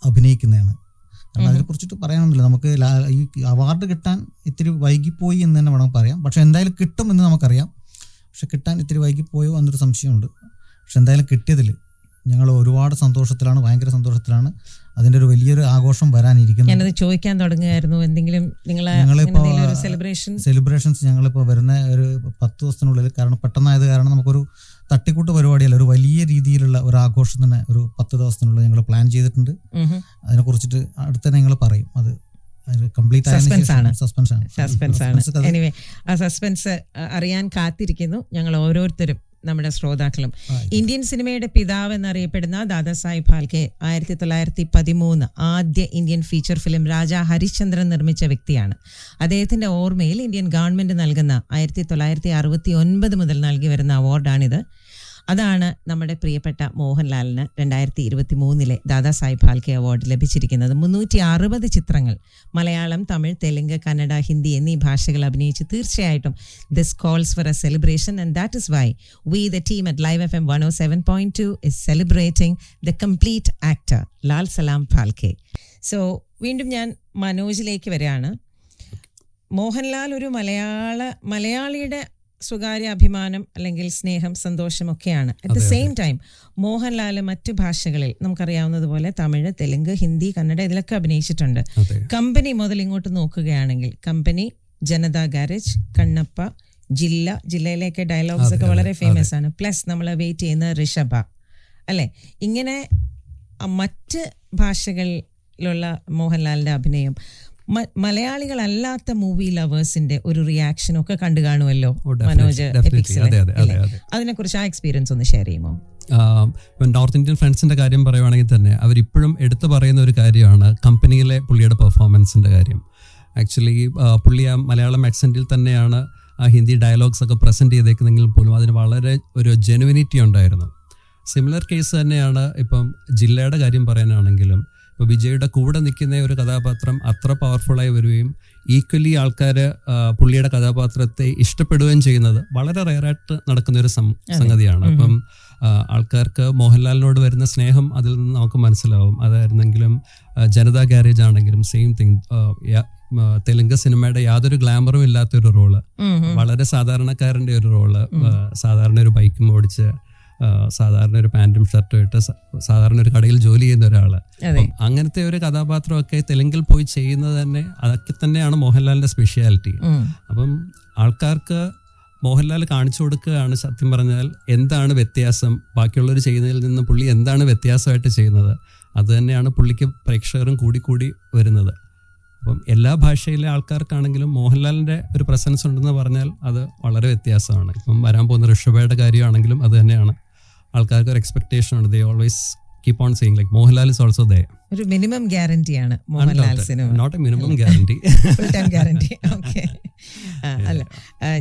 [SPEAKER 4] അഭിനയിക്കുന്നതാണ്. കാരണം അതിനെ കുറിച്ചിട്ട് പറയാനൊന്നുമില്ല. നമുക്ക് ഈ അവാർഡ് കിട്ടാൻ ഇത്തിരി വൈകിപ്പോയി എന്ന് തന്നെ വേണം പറയാം. പക്ഷെ എന്തായാലും കിട്ടും എന്ന് നമുക്കറിയാം. പക്ഷെ കിട്ടാൻ ഇത്തിരി വൈകിപ്പോയോ എന്നൊരു സംശയമുണ്ട്. പക്ഷെ എന്തായാലും കിട്ടിയതിൽ ഞങ്ങൾ ഒരുപാട് സന്തോഷത്തിലാണ്, ഭയങ്കര സന്തോഷത്തിലാണ്. അതിന്റെ ഒരു വലിയൊരു ആഘോഷം വരാനിരിക്കുന്നു.
[SPEAKER 5] ഞാനത് ചോദിക്കാൻ തുടങ്ങുകയായിരുന്നു, എന്തെങ്കിലും
[SPEAKER 4] സെലിബ്രേഷൻസ് ഞങ്ങളിപ്പോൾ വരുന്ന ഒരു 10 ദിവസത്തിനുള്ളിൽ, കാരണം പെട്ടെന്നായത് കാരണം നമുക്കൊരു തട്ടിക്കൂട്ട് പരിപാടിയല്ല, ഒരു വലിയ രീതിയിലുള്ള ഒരു ആഘോഷം തന്നെ ഒരു 10 ദിവസത്തിനുള്ളിൽ ഞങ്ങൾ പ്ലാൻ ചെയ്തിട്ടുണ്ട്. അതിനെ കുറിച്ചിട്ട് അടുത്ത ഞങ്ങൾ പറയും. അത് കംപ്ലീറ്റ്
[SPEAKER 5] സസ്പെൻസ് ആണ്. എനിവേ, ആ സസ്പെൻസ് അറിയാൻ കാത്തിരിക്കുന്നു ഞങ്ങൾ ഓരോരുത്തരും, നമ്മുടെ ശ്രോതാക്കളും. ഇന്ത്യൻ സിനിമയുടെ പിതാവ് എന്നറിയപ്പെടുന്ന ദാദാ സാഹിബ് ഫാൽക്കെ 1913 ആദ്യ Indian feature film Raja Harishchandran നിർമ്മിച്ച വ്യക്തിയാണ്. അദ്ദേഹത്തിന്റെ ഓർമ്മയിൽ ഇന്ത്യൻ ഗവൺമെന്റ് നൽകുന്ന 1969 മുതൽ നൽകി വരുന്ന അവാർഡാണിത്. അതാണ് നമ്മുടെ പ്രിയപ്പെട്ട മോഹൻലാലിന് 2023 ദാദാ സാഹിബ് ഫാൽക്കെ അവാർഡ് ലഭിച്ചിരിക്കുന്നത്. 360 ചിത്രങ്ങൾ മലയാളം, തമിഴ്, തെലുങ്ക്, കന്നഡ, ഹിന്ദി എന്നീ ഭാഷകൾ അഭിനയിച്ച് തീർച്ചയായിട്ടും this calls for a celebration, and that is why we the team at live FM 107.2 is celebrating the complete actor Lal Salaam Phalke. So വീണ്ടും ഞാൻ മനോജിലേക്ക് വരികയാണ്. മോഹൻലാൽ ഒരു മലയാളിയുടെ സ്വകാര്യ അഭിമാനം അല്ലെങ്കിൽ സ്നേഹം, സന്തോഷമൊക്കെയാണ്. At the same time Mohanlal മറ്റു ഭാഷകളിൽ നമുക്കറിയാവുന്നതുപോലെ തമിഴ്, തെലുങ്ക്, ഹിന്ദി, കന്നഡ ഇതിലൊക്കെ അഭിനയിച്ചിട്ടുണ്ട്. കമ്പനി മുതൽ ഇങ്ങോട്ട് നോക്കുകയാണെങ്കിൽ കമ്പനി, ജനതാ ഗാരേജ്, കണ്ണപ്പ, ജില്ലയിലേക്ക് ഡയലോഗ്സ് ഒക്കെ വളരെ ഫേമസ് ആണ്. പ്ലസ് നമ്മൾ വെയിറ്റ് ചെയ്യുന്ന ഋഷഭ, അല്ലെ? ഇങ്ങനെ മറ്റ് ഭാഷകൾ മൂവിയിലുള്ള മോഹൻലാലിന്റെ അഭിനയം മലയാളികളല്ലാത്ത മൂവി ലവേഴ്സിന്റെ ഒരു റിയാക്ഷൻ ഒക്കെ കണ്ടു കാണുമല്ലോ മനോജ് അതിനെക്കുറിച്ച് ആ എക്സ്പീരിയൻസ് ഒന്ന് ഷെയർ ചെയ്യുമോ?
[SPEAKER 3] നോർത്ത് ഇന്ത്യൻ ഫ്രണ്ട്സിന്റെ കാര്യം പറയുവാണെങ്കിൽ തന്നെ അവരിപ്പോഴും എടുത്തു പറയുന്ന ഒരു കാര്യമാണ് കമ്പനിയിലെ പുള്ളിയുടെ പെർഫോമൻസിന്റെ കാര്യം. ആക്ച്വലി പുള്ളി ആ മലയാളം ആക്സെന്റിൽ തന്നെയാണ് ആ ഹിന്ദി ഡയലോഗ്സ് ഒക്കെ പ്രസന്റ് ചെയ്തേക്കുന്നെങ്കിൽ പോലും അതിന് വളരെ ഒരു ജെനുവിനിറ്റി ഉണ്ടായിരുന്നു. സിമിലർ കേസ് തന്നെയാണ് ഇപ്പം ജില്ലയുടെ കാര്യം പറയാനാണെങ്കിലും ഇപ്പോൾ വിജയുടെ കൂടെ നിൽക്കുന്ന ഒരു കഥാപാത്രം അത്ര പവർഫുള്ളായി വരികയും ഈക്വലി ആൾക്കാർ പുള്ളിയുടെ കഥാപാത്രത്തെ ഇഷ്ടപ്പെടുകയും ചെയ്യുന്നത് വളരെ റെയറായിട്ട് നടക്കുന്ന ഒരു സംഗതിയാണ്. അപ്പം ആൾക്കാർക്ക് മോഹൻലാലിനോട് വരുന്ന സ്നേഹം അതിൽ നിന്ന് നമുക്ക് മനസ്സിലാവും. അതായിരുന്നെങ്കിലും ജനതാ ഗാരേജ് ആണെങ്കിലും സെയിം തിങ്. തെലുങ്ക് സിനിമയുടെ യാതൊരു ഗ്ലാമറും ഇല്ലാത്തൊരു റോള്, വളരെ സാധാരണക്കാരൻ്റെ ഒരു റോള്, സാധാരണ ഒരു ബൈക്കും ഓടിച്ച് സാധാരണ ഒരു പാൻറ്റും ഷർട്ടും ഇട്ട് സാധാരണ ഒരു കടയിൽ ജോലി ചെയ്യുന്ന ഒരാള്. അങ്ങനത്തെ ഒരു കഥാപാത്രമൊക്കെ തെലുങ്കിൽ പോയി ചെയ്യുന്നത് തന്നെ അതൊക്കെ തന്നെയാണ് മോഹൻലാലിന്റെ സ്പെഷ്യാലിറ്റി. അപ്പം ആൾക്കാർക്ക് മോഹൻലാൽ കാണിച്ചു കൊടുക്കുകയാണ് സത്യം പറഞ്ഞാൽ എന്താണ് വ്യത്യാസം, ബാക്കിയുള്ളവർ ചെയ്യുന്നതിൽ നിന്ന് പുള്ളി എന്താണ് വ്യത്യാസമായിട്ട് ചെയ്യുന്നത്. അത് തന്നെയാണ് പുള്ളിക്ക് പ്രേക്ഷകരും കൂടി വരുന്നത്. അപ്പം എല്ലാ ഭാഷയിലെ ആൾക്കാർക്കാണെങ്കിലും മോഹൻലാലിൻ്റെ ഒരു പ്രസൻസ് ഉണ്ടെന്ന് പറഞ്ഞാൽ അത് വളരെ വ്യത്യാസമാണ്. ഇപ്പം വരാൻ പോകുന്ന ഋഷഭയുടെ കാര്യമാണെങ്കിലും അത് തന്നെയാണ്. ആൾക്കാർക്ക് ഒരു എക്സ്പെക്ടേഷൻ ഉണ്ട്. They always keep on seeing like Mohanlal is also they.
[SPEAKER 5] ഒരു മിനിമം ഗ്യാരണ്ടിയാണ് മോഹൻലാൽ സിനിമ,
[SPEAKER 3] നോട്ട് എ മിനിമം ഗ്യാരണ്ടി,
[SPEAKER 5] ഫുൾ ടൈം ഗ്യാരണ്ടി. ഓക്കെ, അല്ല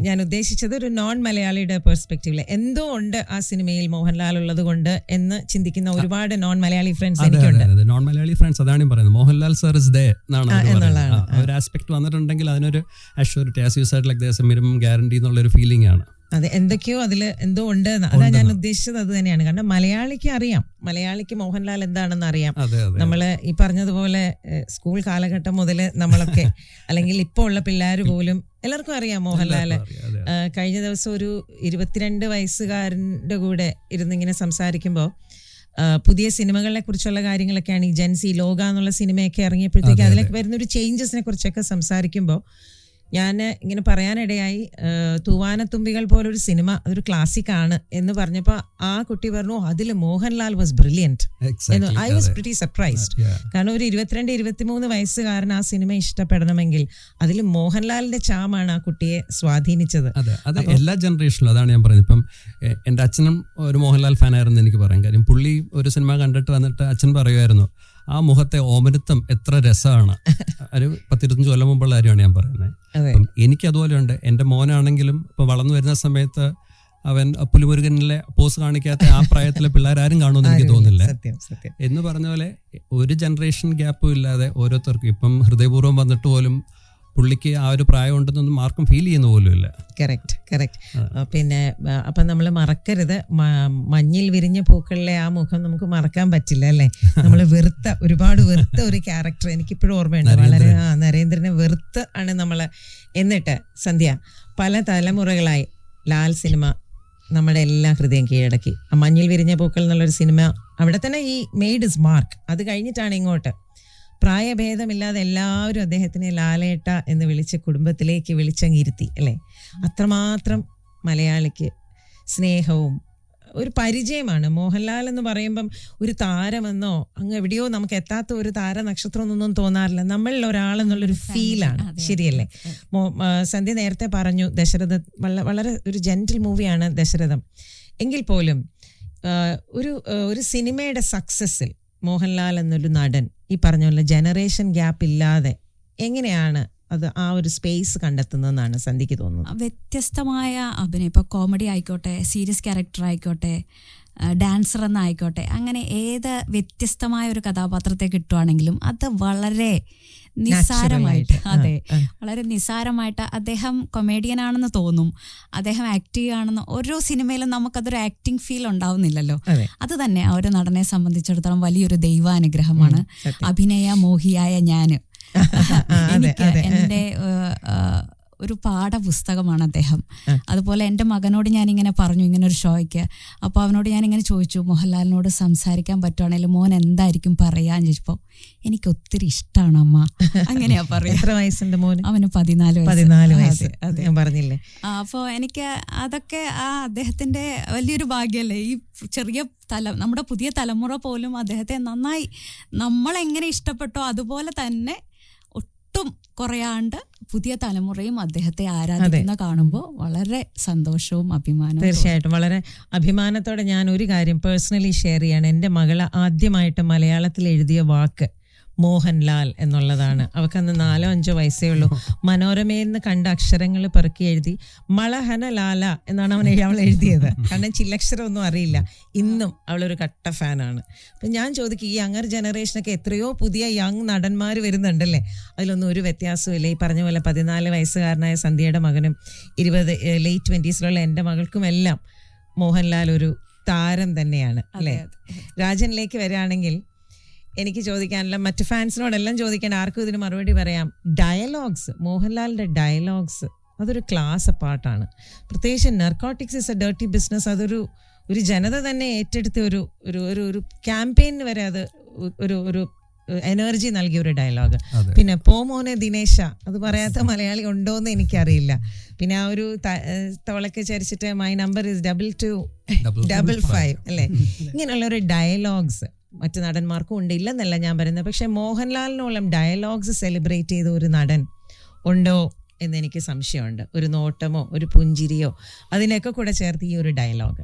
[SPEAKER 5] ഞാൻ ഉദ്ദേശിച്ചത് ഒരു നോൺ മലയാളിയുടെ പെർസ്പെക്റ്റീവില് എന്തോ ഉണ്ട് ആ സിനിമയിൽ മോഹൻലാൽ ഉള്ളത് കൊണ്ട് എന്ന് ചിന്തിക്കുന്ന ഒരുപാട് നോൺ മലയാളി ഫ്രണ്ട്സ് എനിക്കുണ്ട്.
[SPEAKER 3] നോൺ മലയാളി ഫ്രണ്ട്സ് അതാണ് ഞാൻ പറയുന്നത്. മോഹൻലാൽ സർ ഇസ് ദേ എന്നാണ് ഒരു ആസ്പെക്ട് വന്നിട്ടുണ്ടെങ്കിൽ അതിനൊരു assurity, as you said like there's a minimum guarantee എന്നുള്ളൊരു ഫീലിംഗ് ആണ്.
[SPEAKER 5] അതെ, എന്തൊക്കെയോ അതിൽ എന്തോ ഉണ്ട്. അതാ ഞാൻ ഉദ്ദേശിച്ചത്, അത് തന്നെയാണ്. കാരണം മലയാളിക്ക് അറിയാം, മലയാളിക്ക് മോഹൻലാൽ എന്താണെന്ന് അറിയാം. നമ്മള് ഈ പറഞ്ഞതുപോലെ സ്കൂൾ കാലഘട്ടം മുതൽ നമ്മളൊക്കെ അല്ലെങ്കിൽ ഇപ്പോൾ ഉള്ള പിള്ളേർ പോലും എല്ലാവർക്കും അറിയാം മോഹൻലാല്. കഴിഞ്ഞ ദിവസം ഒരു 22 വയസ്സുകാരൻ്റെ കൂടെ ഇരുന്നിങ്ങനെ സംസാരിക്കുമ്പോൾ പുതിയ സിനിമകളെ കുറിച്ചുള്ള കാര്യങ്ങളൊക്കെയാണ് ഈ ജെൻസി ലോക എന്നുള്ള സിനിമയൊക്കെ ഇറങ്ങിയപ്പോഴത്തേക്ക് അതിലേക്ക് വരുന്നൊരു ചേഞ്ചസിനെ കുറിച്ചൊക്കെ സംസാരിക്കുമ്പോൾ ഞാൻ ഇങ്ങനെ പറയാനിടയായി, തൂവാനത്തുമ്പികൾ പോലൊരു സിനിമ അതൊരു ക്ലാസിക് ആണ് എന്ന് പറഞ്ഞപ്പോൾ ആ കുട്ടി പറഞ്ഞു അതിൽ മോഹൻലാൽ വാസ് ബ്രില്യൻറ്റ് എന്ന്. I was pretty surprised. കാരണം ഒരു 22-23 വയസ്സുകാരൻ ആ സിനിമ ഇഷ്ടപ്പെടണമെങ്കിൽ അതിൽ മോഹൻലാലിന്റെ ചാമാണ് ആ കുട്ടിയെ സ്വാധീനിച്ചത്.
[SPEAKER 3] അത് എല്ലാ ജനറേഷനിലും അതാണ് ഞാൻ പറയുന്നത്. ഇപ്പം എൻ്റെ അച്ഛനും ഒരു മോഹൻലാൽ ഫാനായിരുന്നു എനിക്ക് പറയാൻ കാര്യം. പുള്ളി ഒരു സിനിമ കണ്ടിട്ട് വന്നിട്ട് അച്ഛൻ പറയുമായിരുന്നു ആ മുഖത്തെ ഓമനത്വം എത്ര രസമാണ്. ഒരു 10-25 കൊല്ലം മുമ്പുള്ള കാര്യമാണ് ഞാൻ പറയുന്നത്. അപ്പം എനിക്ക് അതുപോലെ ഉണ്ട്. എൻ്റെ മോനാണെങ്കിലും ഇപ്പൊ വളർന്നു വരുന്ന സമയത്ത് അവൻ പുലിമുരുകനിലെ പോസ് കാണിക്കാത്ത ആ പ്രായത്തിലെ പിള്ളേരാരും കാണുമെന്ന് എനിക്ക് തോന്നുന്നില്ല. എന്ന് പറഞ്ഞ പോലെ ഒരു ജനറേഷൻ ഗ്യാപ്പും ഇല്ലാതെ ഓരോരുത്തർക്കും ഇപ്പം ഹൃദയപൂർവ്വം വന്നിട്ട് പോലും പുള്ളിക്ക് ആ ഒരു പ്രായം ഉണ്ടെന്നൊന്നും ആർക്കും ഫീൽ ചെയ്യുന്ന പോലും ഇല്ല.
[SPEAKER 5] കറക്റ്റ്. പിന്നെ അപ്പം നമ്മൾ മറക്കരുത്, മഞ്ഞിൽ വിരിഞ്ഞ പൂക്കളിലെ ആ മുഖം നമുക്ക് മറക്കാൻ പറ്റില്ല അല്ലേ. നമ്മൾ ഒരുപാട് വെറുത്ത ഒരു ക്യാരക്ടർ എനിക്കിപ്പോഴും ഓർമ്മയുണ്ട്. വളരെ നരേന്ദ്രനെ വെറുത്ത് ആണ് നമ്മൾ. എന്നിട്ട് സന്ധ്യ പല തലമുറകളായി ലാൽ സിനിമ നമ്മുടെ എല്ലാ ഹൃദയം കീഴടക്കി. ആ മഞ്ഞിൽ വിരിഞ്ഞ പൂക്കൾ എന്നുള്ളൊരു സിനിമ അവിടെ തന്നെ ഈ മെയ്ഡ് ഇസ് മാർക്ക്. അത് കഴിഞ്ഞിട്ടാണ് ഇങ്ങോട്ട് പ്രായഭേദമില്ലാതെ എല്ലാവരും അദ്ദേഹത്തിനെ ലാലേട്ട എന്ന് വിളിച്ച് കുടുംബത്തിലേക്ക് വിളിച്ചങ്ങിരുത്തി അല്ലേ. അത്രമാത്രം മലയാളിക്ക് സ്നേഹവും ഒരു പരിചയമാണ്. മോഹൻലാൽ എന്ന് പറയുമ്പം ഒരു താരമെന്നോ അങ്ങ് എവിടെയോ നമുക്ക് എത്താത്ത ഒരു താര നക്ഷത്രം ഒന്നും തോന്നാറില്ല. നമ്മളിൽ ഒരാളെന്നുള്ളൊരു ഫീലാണ്. ശരിയല്ലേ? സന്ധ്യ നേരത്തെ പറഞ്ഞു ദശരഥം വളരെ ഒരു ജെന്റിൽ മൂവിയാണ് ദശരഥം. എങ്കിൽ പോലും ഒരു സിനിമയുടെ സക്സസ്സിൽ മോഹൻലാൽ എന്നൊരു നടൻ ഈ പറഞ്ഞ പോലെ ജനറേഷൻ ഗ്യാപ്പ് ഇല്ലാതെ എങ്ങനെയാണ് അത് ആ ഒരു സ്പേസ് കണ്ടെത്തുന്നതെന്നാണ് സന്ധ്യക്ക് തോന്നുന്നത്?
[SPEAKER 1] വ്യത്യസ്തമായ അഭിനയം, ഇപ്പോൾ കോമഡി ആയിക്കോട്ടെ, സീരിയസ് ക്യാരക്ടർ ആയിക്കോട്ടെ, ഡാൻസർ എന്നായിക്കോട്ടെ, അങ്ങനെ ഏത് വ്യത്യസ്തമായ ഒരു കഥാപാത്രത്തെ കിട്ടുവാണെങ്കിലും അത് വളരെ നിസ്സാരമായിട്ട്, വളരെ നിസ്സാരമായിട്ട് അദ്ദേഹം കൊമേഡിയൻ ആണെന്ന് തോന്നും, അദ്ദേഹം ആക്റ്റീവ് ആണെന്ന് ഓരോ സിനിമയിലും നമുക്കതൊരു ആക്ടിങ് ഫീൽ ഉണ്ടാവുന്നില്ലല്ലോ. അത് തന്നെ ആ ഒരു നടനെ സംബന്ധിച്ചിടത്തോളം വലിയൊരു ദൈവാനുഗ്രഹമാണ്. അഭിനയ മോഹിയായ ഞാന് എൻ്റെ ഒരു പാഠപുസ്തകമാണ് അദ്ദേഹം. അതുപോലെ എൻ്റെ മകനോട് ഞാനിങ്ങനെ പറഞ്ഞു ഇങ്ങനെ ഒരു ഷോയ്ക്ക്, അപ്പോൾ അവനോട് ഞാനിങ്ങനെ ചോദിച്ചു മോഹൻലാലിനോട് സംസാരിക്കാൻ പറ്റുവാണെങ്കിൽ മോൻ എന്തായിരിക്കും പറയാന്ന് ചോദിച്ചപ്പോൾ എനിക്ക് ഒത്തിരി ഇഷ്ടമാണ് അമ്മ, അങ്ങനെയാ പറയാ.
[SPEAKER 5] എത്ര വയസ്സുണ്ട് മോന്?
[SPEAKER 1] അവന് 14
[SPEAKER 5] വയസ്സ്. ഞാൻ പറഞ്ഞില്ലേ.
[SPEAKER 1] അപ്പോൾ എനിക്ക് അതൊക്കെ അദ്ദേഹത്തിന്റെ വലിയൊരു ഭാഗ്യമല്ലേ. ഈ ചെറിയ നമ്മുടെ പുതിയ തലമുറ പോലും അദ്ദേഹത്തെ നന്നായി നമ്മളെങ്ങനെ ഇഷ്ടപ്പെട്ടോ അതുപോലെ തന്നെ ഒട്ടും കുറയാണ്ട് പുതിയ തലമുറയും അദ്ദേഹത്തെ ആരാധിക്കുന്ന കാണുമ്പോൾ വളരെ സന്തോഷവും അഭിമാനവും.
[SPEAKER 5] തീർച്ചയായിട്ടും വളരെ അഭിമാനത്തോടെ ഞാൻ ഒരു കാര്യം പേഴ്സണലി ഷെയർ ചെയ്യാണ്. എൻ്റെ മകള് ആദ്യമായിട്ട് മലയാളത്തിൽ എഴുതിയ വാക്ക് മോഹൻലാൽ എന്നുള്ളതാണ്. അവൾക്കന്ന് 4-5 വയസ്സേ ഉള്ളൂ. മനോരമയിൽ നിന്ന് കണ്ട അക്ഷരങ്ങൾ പെറുക്കി എഴുതി മളഹന ലാല എന്നാണ് അവൾ എഴുതിയത്. കാരണം ചില്ലക്ഷരം ഒന്നും അറിയില്ല. ഇന്നും അവളൊരു കട്ട ഫാനാണ്. അപ്പം ഞാൻ ചോദിക്കും, ഈ യങ്ങർ ജനറേഷനൊക്കെ എത്രയോ പുതിയ യങ് നടന്മാർ വരുന്നുണ്ടല്ലേ, അതിലൊന്നും ഒരു വ്യത്യാസവും ഇല്ല. ഈ പറഞ്ഞ പോലെ 14 വയസ്സുകാരനായ സന്ധ്യയുടെ മകനും 20 ലേറ്റ് 20s എൻ്റെ മകൾക്കും എല്ലാം മോഹൻലാൽ ഒരു താരം തന്നെയാണ് അല്ലേ. രാജനിലേക്ക് വരികയാണെങ്കിൽ എനിക്ക് ചോദിക്കാനുള്ള, മറ്റ് ഫാൻസിനോടെല്ലാം ചോദിക്കാൻ, ആർക്കും ഇതിന് മറുപടി പറയാം. ഡയലോഗ്സ്, മോഹൻലാലിൻ്റെ ഡയലോഗ്സ് അതൊരു ക്ലാസ് പാട്ടാണ്. പ്രത്യേകിച്ച് narcotics is A dirty business. ഒരു ജനത തന്നെ ഏറ്റെടുത്ത ഒരു ക്യാമ്പയിന് വരെ അത് ഒരു എനർജി നൽകിയ ഒരു ഡയലോഗ്. പിന്നെ പോമോനെ ദിനേശ, അത് പറയാത്ത മലയാളി ഉണ്ടോ എന്ന് എനിക്കറിയില്ല. പിന്നെ ആ ഒരു തവളക്ക് ചരിച്ചിട്ട് മൈ നമ്പർ ഇസ് 2255 അല്ലേ. ഇങ്ങനെയുള്ള ഒരു ഡയലോഗ്സ് മറ്റു നടന്മാർക്കും ഉണ്ട്, ഇല്ലെന്നല്ല ഞാൻ പറയുന്നത്. പക്ഷെ മോഹൻലാലിനോളം ഡയലോഗ്സ് സെലിബ്രേറ്റ് ചെയ്ത ഒരു നടൻ ഉണ്ടോ എന്ന് എനിക്ക് സംശയമുണ്ട്. ഒരു നോട്ടമോ ഒരു പുഞ്ചിരിയോ അതിനൊക്കെ കൂടെ ചേർത്ത് ഈ ഒരു ഡയലോഗ്.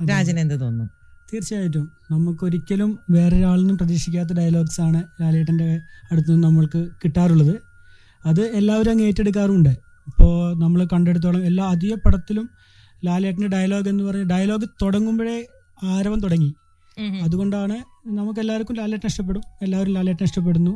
[SPEAKER 5] രാജൻ എന്ത് തോന്നുന്നു?
[SPEAKER 2] തീർച്ചയായിട്ടും നമുക്കൊരിക്കലും വേറൊരാളിനും പ്രതീക്ഷിക്കാത്ത ഡയലോഗ്സ് ആണ് ലാലേട്ടൻ്റെ അടുത്ത് നിന്ന് നമ്മൾക്ക് കിട്ടാറുള്ളത്. അത് എല്ലാവരും അങ്ങ് ഏറ്റെടുക്കാറുമുണ്ട്. ഇപ്പോൾ നമ്മൾ കണ്ടെടുത്തോളം എല്ലാ അധിക പടത്തിലും ലാലേട്ടൻ്റെ ഡയലോഗ് എന്ന് പറഞ്ഞ് ഡയലോഗ് തുടങ്ങുമ്പോഴേ ആരവം തുടങ്ങി. അതുകൊണ്ടാണ് നമുക്ക് എല്ലാവർക്കും ലാലേട്ടൻ ഇഷ്ടപ്പെടും, എല്ലാവരും ലാലേട്ടൻ ഇഷ്ടപ്പെടുന്നു.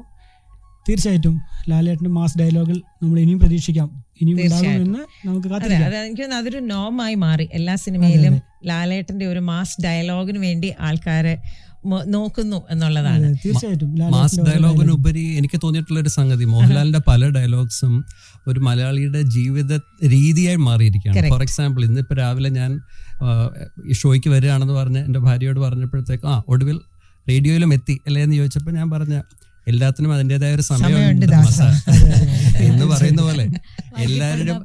[SPEAKER 2] തീർച്ചയായിട്ടും ലാലേട്ടൻ്റെ മാസ് ഡയലോഗിൽ നമ്മൾ ഇനിയും പ്രതീക്ഷിക്കാം, ഇനിയും ഉണ്ടാകുമെന്ന് നമുക്ക് കാത്തിരിക്കാം.
[SPEAKER 5] എനിക്ക് തോന്നുന്നു അതൊരു നോമായി മാറി. എല്ലാ സിനിമയിലും ലാലേട്ടന്റെ ഒരു മാസ് ഡയലോഗിന് വേണ്ടി ആൾക്കാരെ നോക്കുന്നു എന്നുള്ളതാണ്.
[SPEAKER 2] തീർച്ചയായിട്ടും
[SPEAKER 3] മാസ് ഡയലോഗിനുപരി എനിക്ക് തോന്നിയിട്ടുള്ള ഒരു സംഗതി, മോഹൻലാലിന്റെ പല ഡയലോഗ്സും ഒരു മലയാളിയുടെ ജീവിത രീതിയായി മാറിയിരിക്കുകയാണ്. ഫോർ എക്സാമ്പിൾ, ഇന്നിപ്പോൾ രാവിലെ ഞാൻ ഈ ഷോയ്ക്ക് വരികയാണെന്ന് പറഞ്ഞ് എൻ്റെ ഭാര്യയോട് പറഞ്ഞപ്പോഴത്തേക്ക് ഒടുവിൽ റേഡിയോയിലും എത്തി അല്ലേ എന്ന് ചോദിച്ചപ്പോൾ ഞാൻ പറഞ്ഞ എല്ലാത്തിനും അതിൻ്റെതായ ഒരു സമയമുണ്ട് എന്ന് പറയുന്ന പോലെ എല്ലാവരും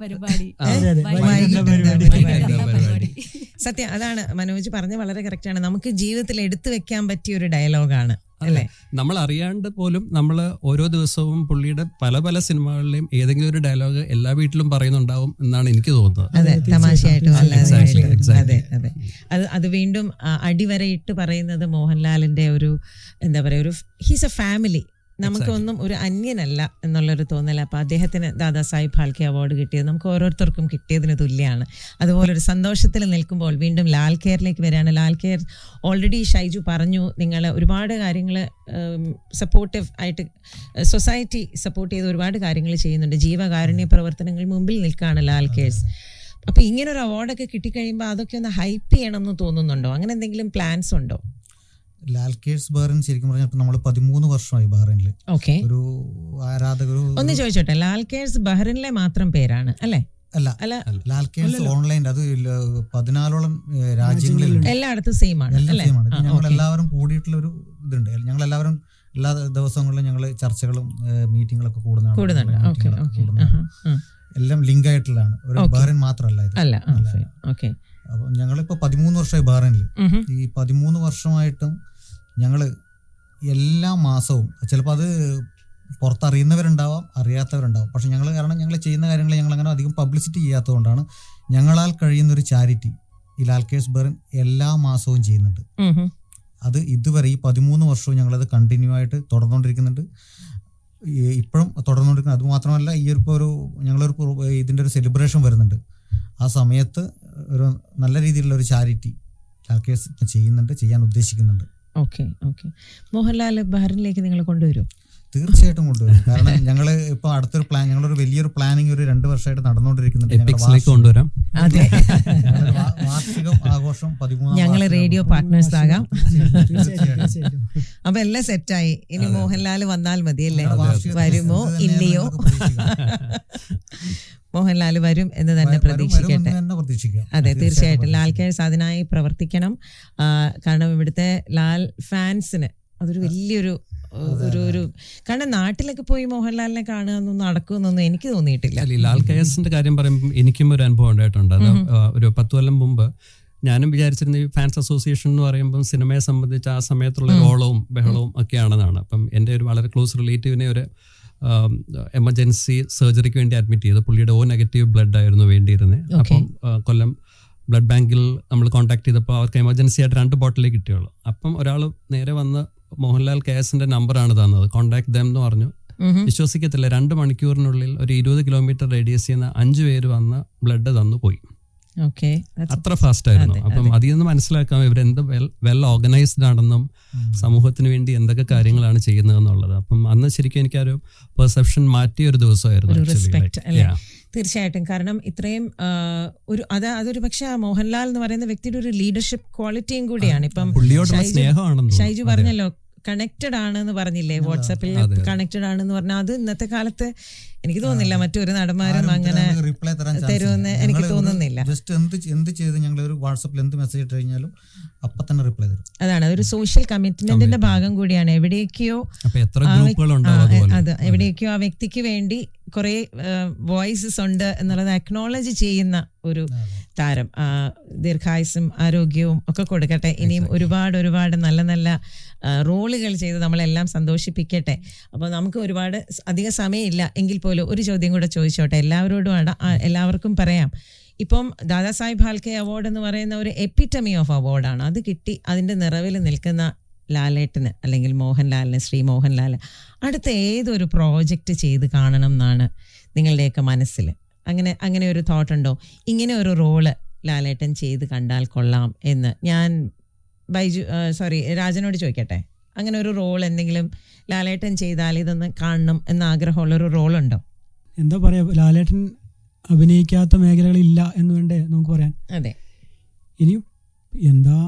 [SPEAKER 5] സത്യം. അതാണ് മനോജ് പറഞ്ഞ വളരെ കറക്റ്റാണ്. നമുക്ക് ജീവിതത്തിൽ എടുത്തു വെക്കാൻ പറ്റിയ ഒരു ഡയലോഗാണ് അല്ലേ.
[SPEAKER 3] നമ്മൾ അറിയാണ്ട് പോലും നമ്മൾ ഓരോ ദിവസവും പുള്ളിയുടെ പല പല സിനിമകളിലെയും ഏതെങ്കിലും ഒരു ഡയലോഗ് എല്ലാ വീട്ടിലും പറയുന്നുണ്ടാവും എന്നാണ് എനിക്ക് തോന്നുന്നത്.
[SPEAKER 5] അതെ, തമാശയായിട്ടും അതെ അതെ. അത് വീണ്ടും അടിവരയിട്ട് പറയുന്നത് മോഹൻലാലിന്റെ ഒരു എന്താ പറയുക, ഒരു ഹീസ് എ ഫാമിലി. നമുക്കൊന്നും ഒരു അന്യനല്ല എന്നുള്ളൊരു തോന്നൽ. അപ്പം അദ്ദേഹത്തിന് ദാദാ സാഹിബ് ഫാൽക്കെ അവാർഡ് കിട്ടിയത് നമുക്ക് ഓരോരുത്തർക്കും കിട്ടിയതിന് തുല്യമാണ്. അതുപോലെ ഒരു സന്തോഷത്തിൽ നിൽക്കുമ്പോൾ വീണ്ടും ലാൽ കെയറിലേക്ക് വരികയാണ്. ലാൽ കെയർ ഓൾറെഡി ഷൈജു പറഞ്ഞു, നിങ്ങൾ ഒരുപാട് കാര്യങ്ങൾ സപ്പോർട്ടീവ് ആയിട്ട് സൊസൈറ്റി സപ്പോർട്ട് ചെയ്ത് ഒരുപാട് കാര്യങ്ങൾ ചെയ്യുന്നുണ്ട്. ജീവകാരുണ്യ പ്രവർത്തനങ്ങൾ മുമ്പിൽ നിൽക്കുകയാണ് ലാൽ കെയർസ്. അപ്പോൾ ഇങ്ങനൊരു അവാർഡൊക്കെ കിട്ടിക്കഴിയുമ്പോൾ അതൊക്കെ ഒന്ന് ഹൈപ്പ് ചെയ്യണം എന്ന് തോന്നുന്നുണ്ടോ? അങ്ങനെ എന്തെങ്കിലും പ്ലാൻസ് ഉണ്ടോ?
[SPEAKER 4] ലാൽ കേഴ്സ് ബഹ്റിൻ ശരിക്കും പറഞ്ഞാൽ നമ്മൾ 13 വർഷമായി ബഹ്റിനിൽ ഒരു ആരാധകർ.
[SPEAKER 5] ഒന്ന് ചോദിച്ചോട്ടെ, ലാൽ കേഴ്സ് ബഹ്റിനിലെ മാത്രം പേരാണ് അല്ലേ?
[SPEAKER 4] അല്ല, ലാൽ കേഴ്സ് ഓൺലൈൻ അത് 14ഓളം രാജ്യങ്ങളിൽ
[SPEAKER 5] എല്ലായിടത്തും സെയിം ആണ്.
[SPEAKER 4] ഞങ്ങൾ എല്ലാവരും കൂടിയിട്ടുള്ള ഒരു ഇതുണ്ട്. ഞങ്ങൾ എല്ലാവരും എല്ലാ ദിവസങ്ങളിലും ഞങ്ങൾ ചർച്ചകളും മീറ്റിങ്ങുകളൊക്കെ കൂടുന്നുണ്ട്. എല്ലാം ലിങ്ക് ആയിട്ടുള്ളതാണ്. ഒരു ബഹ്റിൻ മാത്രമല്ല ഇത്. അപ്പൊ ഞങ്ങളിപ്പോ 13 വർഷമായി ബഹ്റിനിൽ. ഈ 13 വർഷമായിട്ടും ഞങ്ങള് എല്ലാ മാസവും, ചിലപ്പോൾ അത് പുറത്തറിയുന്നവരുണ്ടാവാം, അറിയാത്തവരുണ്ടാവും. പക്ഷെ ഞങ്ങൾ കാരണം ഞങ്ങൾ ചെയ്യുന്ന കാര്യങ്ങൾ ഞങ്ങൾ അങ്ങനെ അധികം പബ്ലിസിറ്റി ചെയ്യാത്തതുകൊണ്ടാണ് ഞങ്ങളാൽ കഴിയുന്നൊരു ചാരിറ്റി ഈ ലാൽ കേഴ്സ് ബഹ്റിൻ എല്ലാ മാസവും ചെയ്യുന്നുണ്ട്. അത് ഇതുവരെ ഈ 13 വർഷവും ഞങ്ങളത് കണ്ടിന്യൂ ആയിട്ട് തുടർന്നുകൊണ്ടിരിക്കുന്നുണ്ട്, ഇപ്പോഴും തുടർന്നുകൊണ്ടിരിക്കുന്നത്. അതുമാത്രമല്ല, ഈ ഒരു ഞങ്ങളൊരു ഇതിൻ്റെ ഒരു സെലിബ്രേഷൻ വരുന്നുണ്ട്. ആ സമയത്ത് ഒരു നല്ല രീതിയിലുള്ള ഒരു ചാരിറ്റി ലാൽ കേഴ്സ് ചെയ്യുന്നുണ്ട്, ചെയ്യാൻ ഉദ്ദേശിക്കുന്നുണ്ട്.
[SPEAKER 5] ഓക്കെ. മോഹൻലാൽ ബഹ്റിനിലേക്ക് നിങ്ങൾ കൊണ്ടുവരും?
[SPEAKER 4] തീർച്ചയായിട്ടും കൊണ്ടുവരും. കാരണം ഞങ്ങൾ ഇപ്പോൾ അടുത്തൊരു പ്ലാൻ, ഞങ്ങളൊരു വലിയൊരു പ്ലാനിങ് ഒരു 2 വർഷമായിട്ട് നടന്നുകൊണ്ടിരിക്കുന്നുണ്ട്.
[SPEAKER 3] കൊണ്ടുവരാം.
[SPEAKER 5] അതെ,
[SPEAKER 4] വാർഷികം ആഘോഷം 13.
[SPEAKER 5] ഞങ്ങൾ റേഡിയോ പാർട്ട്നേഴ്സ് ആകാം. അപ്പൊ എല്ലാം സെറ്റായി. ഇനി മോഹൻലാൽ വന്നാൽ മതി അല്ലേ? വരുമോ ഇല്ലയോ? മോഹൻലാൽ വരും എന്ന് തന്നെ പ്രതീക്ഷിക്കട്ടെ.
[SPEAKER 4] പ്രതീക്ഷിക്കാം.
[SPEAKER 5] അതെ, തീർച്ചയായിട്ടും ലാൽ കേഴ്സ് അതിനായി പ്രവർത്തിക്കണം. കാരണം ഇവിടുത്തെ ലാൽ ഫാൻസിന് അതൊരു വലിയൊരു ഒരു കാരണം നാട്ടിലൊക്കെ പോയി മോഹൻലാലിനെ കാണുക എന്നൊന്നും നടക്കുമെന്നൊന്നും എനിക്ക് തോന്നിയിട്ടില്ല.
[SPEAKER 3] ലാൽ കേഴ്സിന്റെ കാര്യം പറയുമ്പോൾ എനിക്കും ഒരു അനുഭവം ഉണ്ടായിട്ടുണ്ട്. അത് ഒരു 10 കൊല്ലം മുമ്പ് ഞാനും വിചാരിച്ചിരുന്ന ഈ ഫാൻസ് അസോസിയേഷൻ എന്ന് പറയുമ്പോൾ സിനിമയെ സംബന്ധിച്ച് ആ സമയത്തുള്ള ഓളവും ബഹളവും ഒക്കെയാണെന്നാണ്. അപ്പം എൻ്റെ ഒരു വളരെ ക്ലോസ് റിലേറ്റീവിനെ ഒരു എമർജൻസി സർജറിക്ക് വേണ്ടി അഡ്മിറ്റ് ചെയ്തു. പുള്ളിയുടെ നെഗറ്റീവ് ബ്ലഡ് ആയിരുന്നു വേണ്ടിയിരുന്നത്. അപ്പം കൊല്ലം ബ്ലഡ് ബാങ്കിൽ നമ്മൾ കോൺടാക്ട് ചെയ്തപ്പോൾ അവർക്ക് എമർജൻസി ആയിട്ട് 2 ബോട്ടിലേ കിട്ടിയുള്ളൂ. അപ്പം ഒരാൾ നേരെ വന്ന് മോഹൻലാൽ കേസിന്റെ നമ്പറാണ് തന്നത്, കോൺടാക്ട് ദം എന്ന് പറഞ്ഞു. വിശ്വസിക്കത്തില്ല, 2 മണിക്കൂറിനുള്ളിൽ ഒരു 20 കിലോമീറ്റർ റേഡിയസ് ചെയ്യുന്ന 5 പേര് വന്ന് ബ്ലഡ് തന്നു പോയി. അത്ര ഫാസ്റ്റ് ആയിരുന്നു. അപ്പം അതിൽ നിന്ന് മനസ്സിലാക്കാം ഇവരെന്ത് വെൽ ഓർഗനൈസ്ഡ് ആണെന്നും സമൂഹത്തിന് വേണ്ടി എന്തൊക്കെ കാര്യങ്ങളാണ് ചെയ്യുന്നതെന്നുള്ളത്. അപ്പം അന്ന് ശരിക്കും എനിക്കൊരു പെർസെപ്ഷൻ മാറ്റിയ ഒരു ദിവസമായിരുന്നു.
[SPEAKER 5] തീർച്ചയായിട്ടും. കാരണം ഇത്രയും അതൊരു പക്ഷെ മോഹൻലാൽ എന്ന് പറയുന്ന വ്യക്തിയുടെ ഒരു ലീഡർഷിപ്പ് ക്വാളിറ്റിയും കൂടിയാണ്. ഇപ്പം ഷൈജു പറഞ്ഞല്ലോ കണക്റ്റഡ് ആണെന്ന് പറഞ്ഞില്ലേ, വാട്സാപ്പിൽ കണക്റ്റഡ് ആണെന്ന് പറഞ്ഞാൽ അത് ഇന്നത്തെ കാലത്ത് എനിക്ക് തോന്നുന്നില്ല മറ്റൊരു നടന്മാരും അങ്ങനെ തരുമെന്ന് എനിക്ക് തോന്നുന്നില്ല.
[SPEAKER 4] എന്ത് ചെയ്ത് ഞങ്ങൾ ഒരു വാട്സാപ്പിൽ എന്ത് മെസ്സേജ് ഇട്ട് കഴിഞ്ഞാലും അപ്പൊ തന്നെ റിപ്ലൈ തരും.
[SPEAKER 5] അതാണ് ഒരു സോഷ്യൽ കമ്മിറ്റ്മെന്റിന്റെ ഭാഗം കൂടിയാണ്. എവിടേക്കോ ആ വ്യക്തിക്ക് വേണ്ടി കുറെ വോയിസസ് ഉണ്ട് എന്നുള്ളത് അക്നോളജ് ചെയ്യുന്ന ഒരു താരം. ദീർഘായുസ്സും ആരോഗ്യവും ഒക്കെ കൊടുക്കട്ടെ. ഇനിയും ഒരുപാട് നല്ല നല്ല റോളുകൾ ചെയ്ത് നമ്മളെല്ലാം സന്തോഷിപ്പിക്കട്ടെ. അപ്പോൾ നമുക്ക് ഒരുപാട് അധികം സമയമില്ല എങ്കിൽ പോലും ഒരു ചോദ്യം കൂടെ ചോദിച്ചോട്ടെ. എല്ലാവർക്കും പറയാം. ഇപ്പം ദാദാസാഹിബ് ഫാൽക്കെ അവാർഡ് എന്ന് പറയുന്ന ഒരു എപ്പിറ്റമി ഓഫ് അവാർഡാണ്. അത് കിട്ടി അതിൻ്റെ നിറവിൽ നിൽക്കുന്ന ലാലേട്ടന് അല്ലെങ്കിൽ മോഹൻലാലിന്, ശ്രീ മോഹൻലാൽ അടുത്ത ഏതൊരു പ്രോജക്റ്റ് ചെയ്ത് കാണണം എന്നാണ് നിങ്ങളുടെയൊക്കെ മനസ്സിൽ? അങ്ങനെ ഒരു തോട്ടുണ്ടോ? ഇങ്ങനെ ഒരു റോള് ലാലേട്ടൻ ചെയ്ത് കണ്ടാൽ കൊള്ളാം എന്ന് ഞാൻ രാജനോട് ചോദിക്കട്ടെ. അങ്ങനെ ഒരു റോൾ എന്തെങ്കിലും ലാലേട്ടൻ ചെയ്താൽ ഇതൊന്ന് കാണണം എന്ന ആഗ്രഹമുള്ളൊരു റോളുണ്ടോ?
[SPEAKER 2] എന്താ പറയാ, ലാലേട്ടൻ അഭിനയിക്കാത്ത മേഖലകളില്ല എന്ന് വേണ്ടേ നമുക്ക് പറയാൻ.
[SPEAKER 5] അതെ,
[SPEAKER 2] ഇനി എന്താ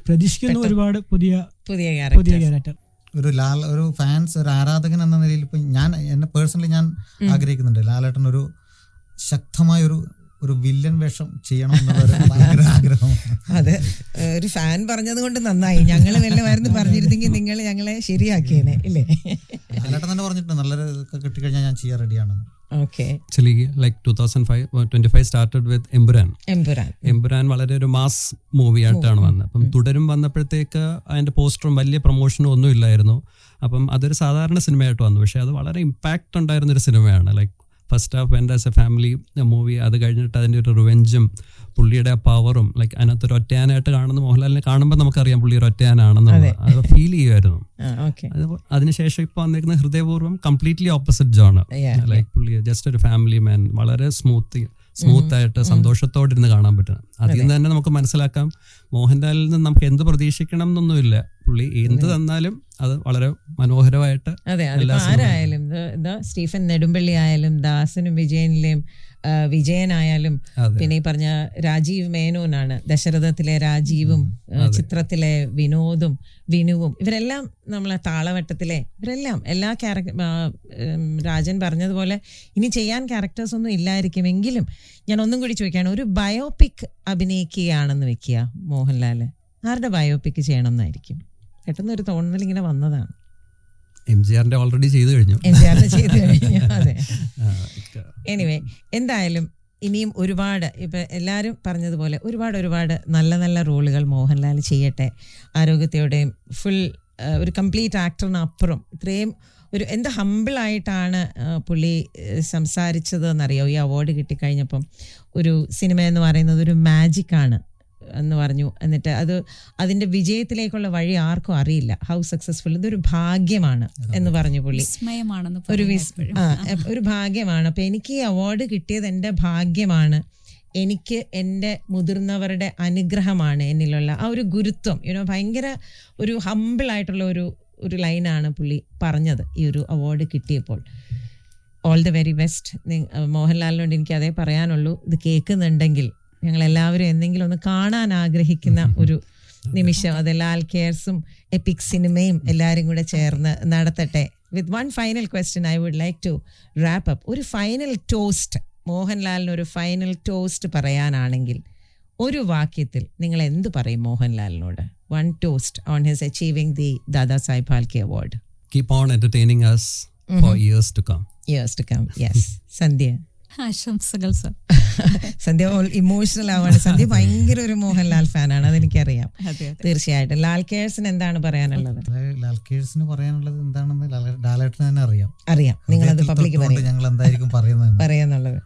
[SPEAKER 2] പ്രതീക്ഷിക്കുന്നു ഒരുപാട് പുതിയ ക്യാരക്ടർ.
[SPEAKER 4] ഒരു ഫാൻസ്, ഒരു ആരാധകൻ എന്ന നിലയിൽ ഇപ്പം എന്നെ പേഴ്സണലി ഞാൻ ആഗ്രഹിക്കുന്നുണ്ട് ലാലേട്ടൻ ഒരു ശക്തമായ ഒരു വില്ലൻ വേഷം ചെയ്യണം എന്നുള്ളൊരു ഭയങ്കര ആഗ്രഹം.
[SPEAKER 5] അതെ, ഒരു ഫാൻ പറഞ്ഞത് കൊണ്ട് നന്നായി. ഞങ്ങൾ വല്ലമായിരുന്നു പറഞ്ഞിരുന്നെങ്കിൽ നിങ്ങൾ ഞങ്ങളെ ശരിയാക്കിയേനെ ഇല്ലേ?
[SPEAKER 4] ലാലേട്ടൻ തന്നെ പറഞ്ഞിട്ടുണ്ട് നല്ലൊരു കിട്ടിക്കഴിഞ്ഞാൽ ഞാൻ ചെയ്യാൻ റെഡിയാണെന്ന്.
[SPEAKER 3] Actually, like 2025 started with Empuraan വളരെ ഒരു മാസ് മൂവി ആയിട്ടാണ് വന്നത്. അപ്പം തുടരും വന്നപ്പോഴത്തേക്ക് അതിന്റെ പോസ്റ്ററും വലിയ പ്രൊമോഷനും ഒന്നും ഇല്ലായിരുന്നു. അപ്പം അതൊരു സാധാരണ സിനിമയായിട്ട് വന്നു. പക്ഷെ അത് വളരെ ഇമ്പാക്റ്റ് ഉണ്ടായിരുന്നൊരു സിനിമയാണ്. Like first half went as A family movie. അത് കഴിഞ്ഞിട്ട് അതിൻ്റെ ഒരു റിവെഞ്ചും പുള്ളിയുടെ ആ പവറും, ലൈക്ക് അതിനകത്തൊരു ഒറ്റയാനായിട്ട് കാണുന്ന മോഹൻലാലിനെ കാണുമ്പോൾ നമുക്കറിയാം പുള്ളി ഒരു ഒറ്റയാനാണെന്നുള്ളത്. അത് ഫീൽ ചെയ്യുമായിരുന്നു. അതിനുശേഷം ഇപ്പൊ വന്നിരിക്കുന്ന ഹൃദയപൂർവ്വം കംപ്ലീറ്റ്ലി ഓപ്പോസിറ്റ് ജോണർ. ലൈക്ക് പുള്ളി ജസ്റ്റ് ഒരു ഫാമിലി മാൻ, വളരെ സ്മൂത്ത് ആയിട്ട് സന്തോഷത്തോടെ ഇരുന്ന് കാണാൻ പറ്റുന്നത്. അതിൽ നിന്ന് തന്നെ നമുക്ക് മനസ്സിലാക്കാം മോഹൻലാലിൽ നിന്ന് നമുക്ക് എന്ത് പ്രതീക്ഷിക്കണം എന്നൊന്നുമില്ല. പുള്ളി എന്ത് തന്നാലും അത് വളരെ മനോഹരമായിട്ട്.
[SPEAKER 5] അതെ, ആരായാലും സ്റ്റീഫൻ നെടുമ്പള്ളി ആയാലും ദാസനും വിജയനായാലും പിന്നെ ഈ പറഞ്ഞ രാജീവ് മേനോനാണ്, ദശരഥത്തിലെ രാജീവും ചിത്രത്തിലെ വിനോദും വിനുവും, ഇവരെല്ലാം നമ്മളെ താളവട്ടത്തിലെ ഇവരെല്ലാം എല്ലാ രാജൻ പറഞ്ഞതുപോലെ ഇനി ചെയ്യാൻ ക്യാരക്ടേഴ്സ് ഒന്നും ഇല്ലായിരിക്കുമെങ്കിലും ഞാൻ ഒന്നും കൂടി ചോദിക്കുകയാണ്, ഒരു ബയോപിക് അഭിനയിക്കുകയാണെന്ന് വെക്കുക മോഹൻലാല്, ആരുടെ ബയോപിക് ചെയ്യണം എന്നായിരിക്കും? പെട്ടെന്നൊരു തോന്നൽ ഇങ്ങനെ വന്നതാണ്.
[SPEAKER 3] എംജിആറിന്റെ ഓൾറെഡി ചെയ്തു കഴിഞ്ഞു.
[SPEAKER 5] അതെ. എനിവേ, എന്തായാലും ഇനിയും ഒരുപാട് ഇപ്പൊ എല്ലാവരും പറഞ്ഞതുപോലെ ഒരുപാട് നല്ല നല്ല റോളുകൾ മോഹൻലാൽ ചെയ്യട്ടെ. ആരോഗ്യത്തോടെയും ഫുൾ ഒരു കംപ്ലീറ്റ് ആക്ടറിനപ്പുറം ഇത്രയും എന്ത് ഹമ്പിളായിട്ടാണ് പുള്ളി സംസാരിച്ചത് എന്നറിയോ? ഈ അവാർഡ് കിട്ടിക്കഴിഞ്ഞപ്പം ഒരു സിനിമ എന്ന് പറയുന്നത് ഒരു മാജിക്കാണ് എന്ന് പറഞ്ഞു. എന്നിട്ട് അതിന്റെ വിജയത്തിലേക്കുള്ള വഴി ആർക്കും അറിയില്ല, ഹൗ സക്സസ്ഫുൾ, ഇതൊരു ഭാഗ്യമാണ് എന്ന് പറഞ്ഞു പുള്ളി. ഒരു ഭാഗ്യമാണ്. അപ്പൊ എനിക്ക് ഈ അവാർഡ് കിട്ടിയത് എൻ്റെ ഭാഗ്യമാണ്, എനിക്ക് എൻ്റെ മുതിർന്നവരുടെ അനുഗ്രഹമാണ് എന്നിലുള്ള ആ ഒരു ഗുരുത്വം. ഭയങ്കര ഒരു ഹമ്പിളായിട്ടുള്ള ഒരു ലൈനാണ് പുള്ളി പറഞ്ഞത് ഈ ഒരു അവാർഡ് കിട്ടിയപ്പോൾ. All the very best. മോഹൻലാലിനോട് എനിക്ക് അതേ പറയാനുള്ളൂ. ഇത് കേൾക്കുന്നുണ്ടെങ്കിൽ ഞങ്ങളെല്ലാവരും എന്തെങ്കിലും ഒന്ന് കാണാൻ ആഗ്രഹിക്കുന്ന ഒരു നിമിഷം അത് ലാൽ കെയർസും എപ്പിക് സിനിമയും എല്ലാവരും കൂടെ ചേർന്ന് നടത്തട്ടെ. With one final question I would like to wrap up. ഒരു ഫൈനൽ ടോസ്റ്റ് മോഹൻലാലിന് ഒരു ഫൈനൽ ടോസ്റ്റ് പറയാനാണെങ്കിൽ ഒരു വാക്യത്തിൽ നിങ്ങൾ എന്ത് പറയും മോഹൻലാലിനോട്? One toast on his achieving the Dada Saheb Phalke award.
[SPEAKER 3] Keep on entertaining us for years to come.
[SPEAKER 5] Years to come, yes. Sandhya?
[SPEAKER 1] ആശംസകൾ സർ.
[SPEAKER 5] സന്ധ്യ ഇമോഷണൽ ആവാണ്. സന്ധ്യ ഭയങ്കര ഒരു മോഹൻലാൽ ഫാനാണ്, അതെനിക്കറിയാം.
[SPEAKER 1] അതെ.
[SPEAKER 5] തീർച്ചയായിട്ടും. ലാൽക്കേഴ്സിന് എന്താണ് പറയാനുള്ളത്?
[SPEAKER 4] ലാൽക്കേഴ്സിന് പറയാനുള്ളത് എന്താണെന്ന് ലാലേട്ടന് തന്നെ
[SPEAKER 5] അറിയാം. നിങ്ങളത് പബ്ലിക്
[SPEAKER 4] ഞങ്ങൾ എന്തായിരിക്കും
[SPEAKER 5] പറയാന്നുള്ളത്.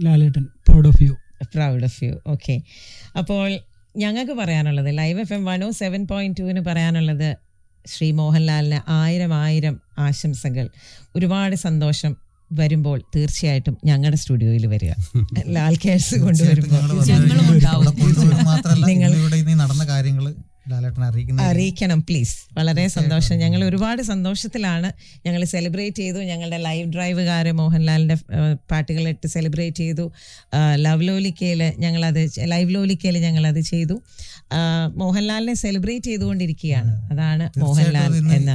[SPEAKER 2] Lalettan proud of you.
[SPEAKER 5] Proud of you. Okay. അപ്പോൾ ഞങ്ങൾക്ക് പറയാനുള്ളത്, ലൈവ് FM 107.2 പറയാനുള്ളത്, ശ്രീ മോഹൻലാലിന് 1000 ആശംസകൾ. ഒരുപാട് സന്തോഷം. വരുമ്പോൾ തീർച്ചയായിട്ടും ഞങ്ങളുടെ സ്റ്റുഡിയോയിൽ വരിക. ലാൽക്കേഴ്സ് കൊണ്ടുവരുമ്പോൾ
[SPEAKER 4] നിങ്ങൾ നടന്ന കാര്യങ്ങൾ
[SPEAKER 5] അറിയിക്കണം പ്ലീസ്. വളരെ സന്തോഷം. ഞങ്ങൾ ഒരുപാട് സന്തോഷത്തിലാണ്. ഞങ്ങൾ സെലിബ്രേറ്റ് ചെയ്തു. ഞങ്ങളുടെ ലൈവ് ഡ്രൈവുകാര് മോഹൻലാലിന്റെ പാട്ടുകളിട്ട് സെലിബ്രേറ്റ് ചെയ്തു. ലൈവ് ലോലിക്കയിൽ ഞങ്ങളത് ചെയ്തു. മോഹൻലാലിനെ സെലിബ്രേറ്റ് ചെയ്തുകൊണ്ടിരിക്കുകയാണ്. അതാണ് മോഹൻലാൽ എന്ന.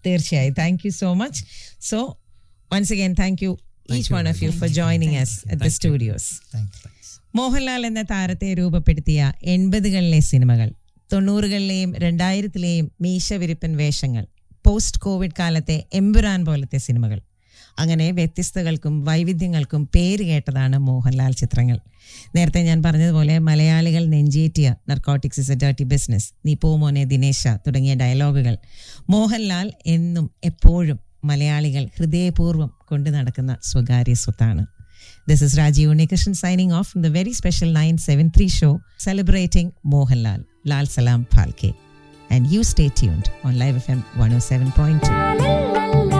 [SPEAKER 5] തീർച്ചയായും. Thank you so much. So once again, thank you each one of you for joining us at the studios. Mohanlal എന്ന താരത്തെ രൂപപ്പെടുത്തിയ 80കളിലെ സിനിമകൾ, 90കളിലെയും 2000ലെയും മീശവിരിപ്പൻ വേഷങ്ങൾ, പോസ്റ്റ് കോവിഡ് കാലത്തെ എമ്പുരാൻ പോലത്തെ സിനിമകൾ, അങ്ങനെ വ്യത്യസ്തകൾക്കും വൈവിധ്യങ്ങൾക്കും പേര് കേട്ടതാണ് മോഹൻലാൽ ചിത്രങ്ങൾ. നേരത്തെ ഞാൻ പറഞ്ഞതുപോലെ മലയാളികൾ നെഞ്ചേറ്റിയ narcotics is a dirty business, നീ പോ മോനെ ദിനേശ തുടങ്ങിയ ഡയലോഗുകൾ മോഹൻലാൽ എന്നും എപ്പോഴും മലയാളികൾ ഹൃദയപൂർവ്വം കൊണ്ടു നടക്കുന്ന സ്വകാര്യ സ്വത്താണ്. This is Raji Unnikrishnan signing off from the very special 973 show celebrating Mohanlal. Lal Salam Phalke. And you stay tuned on Live FM 107.2.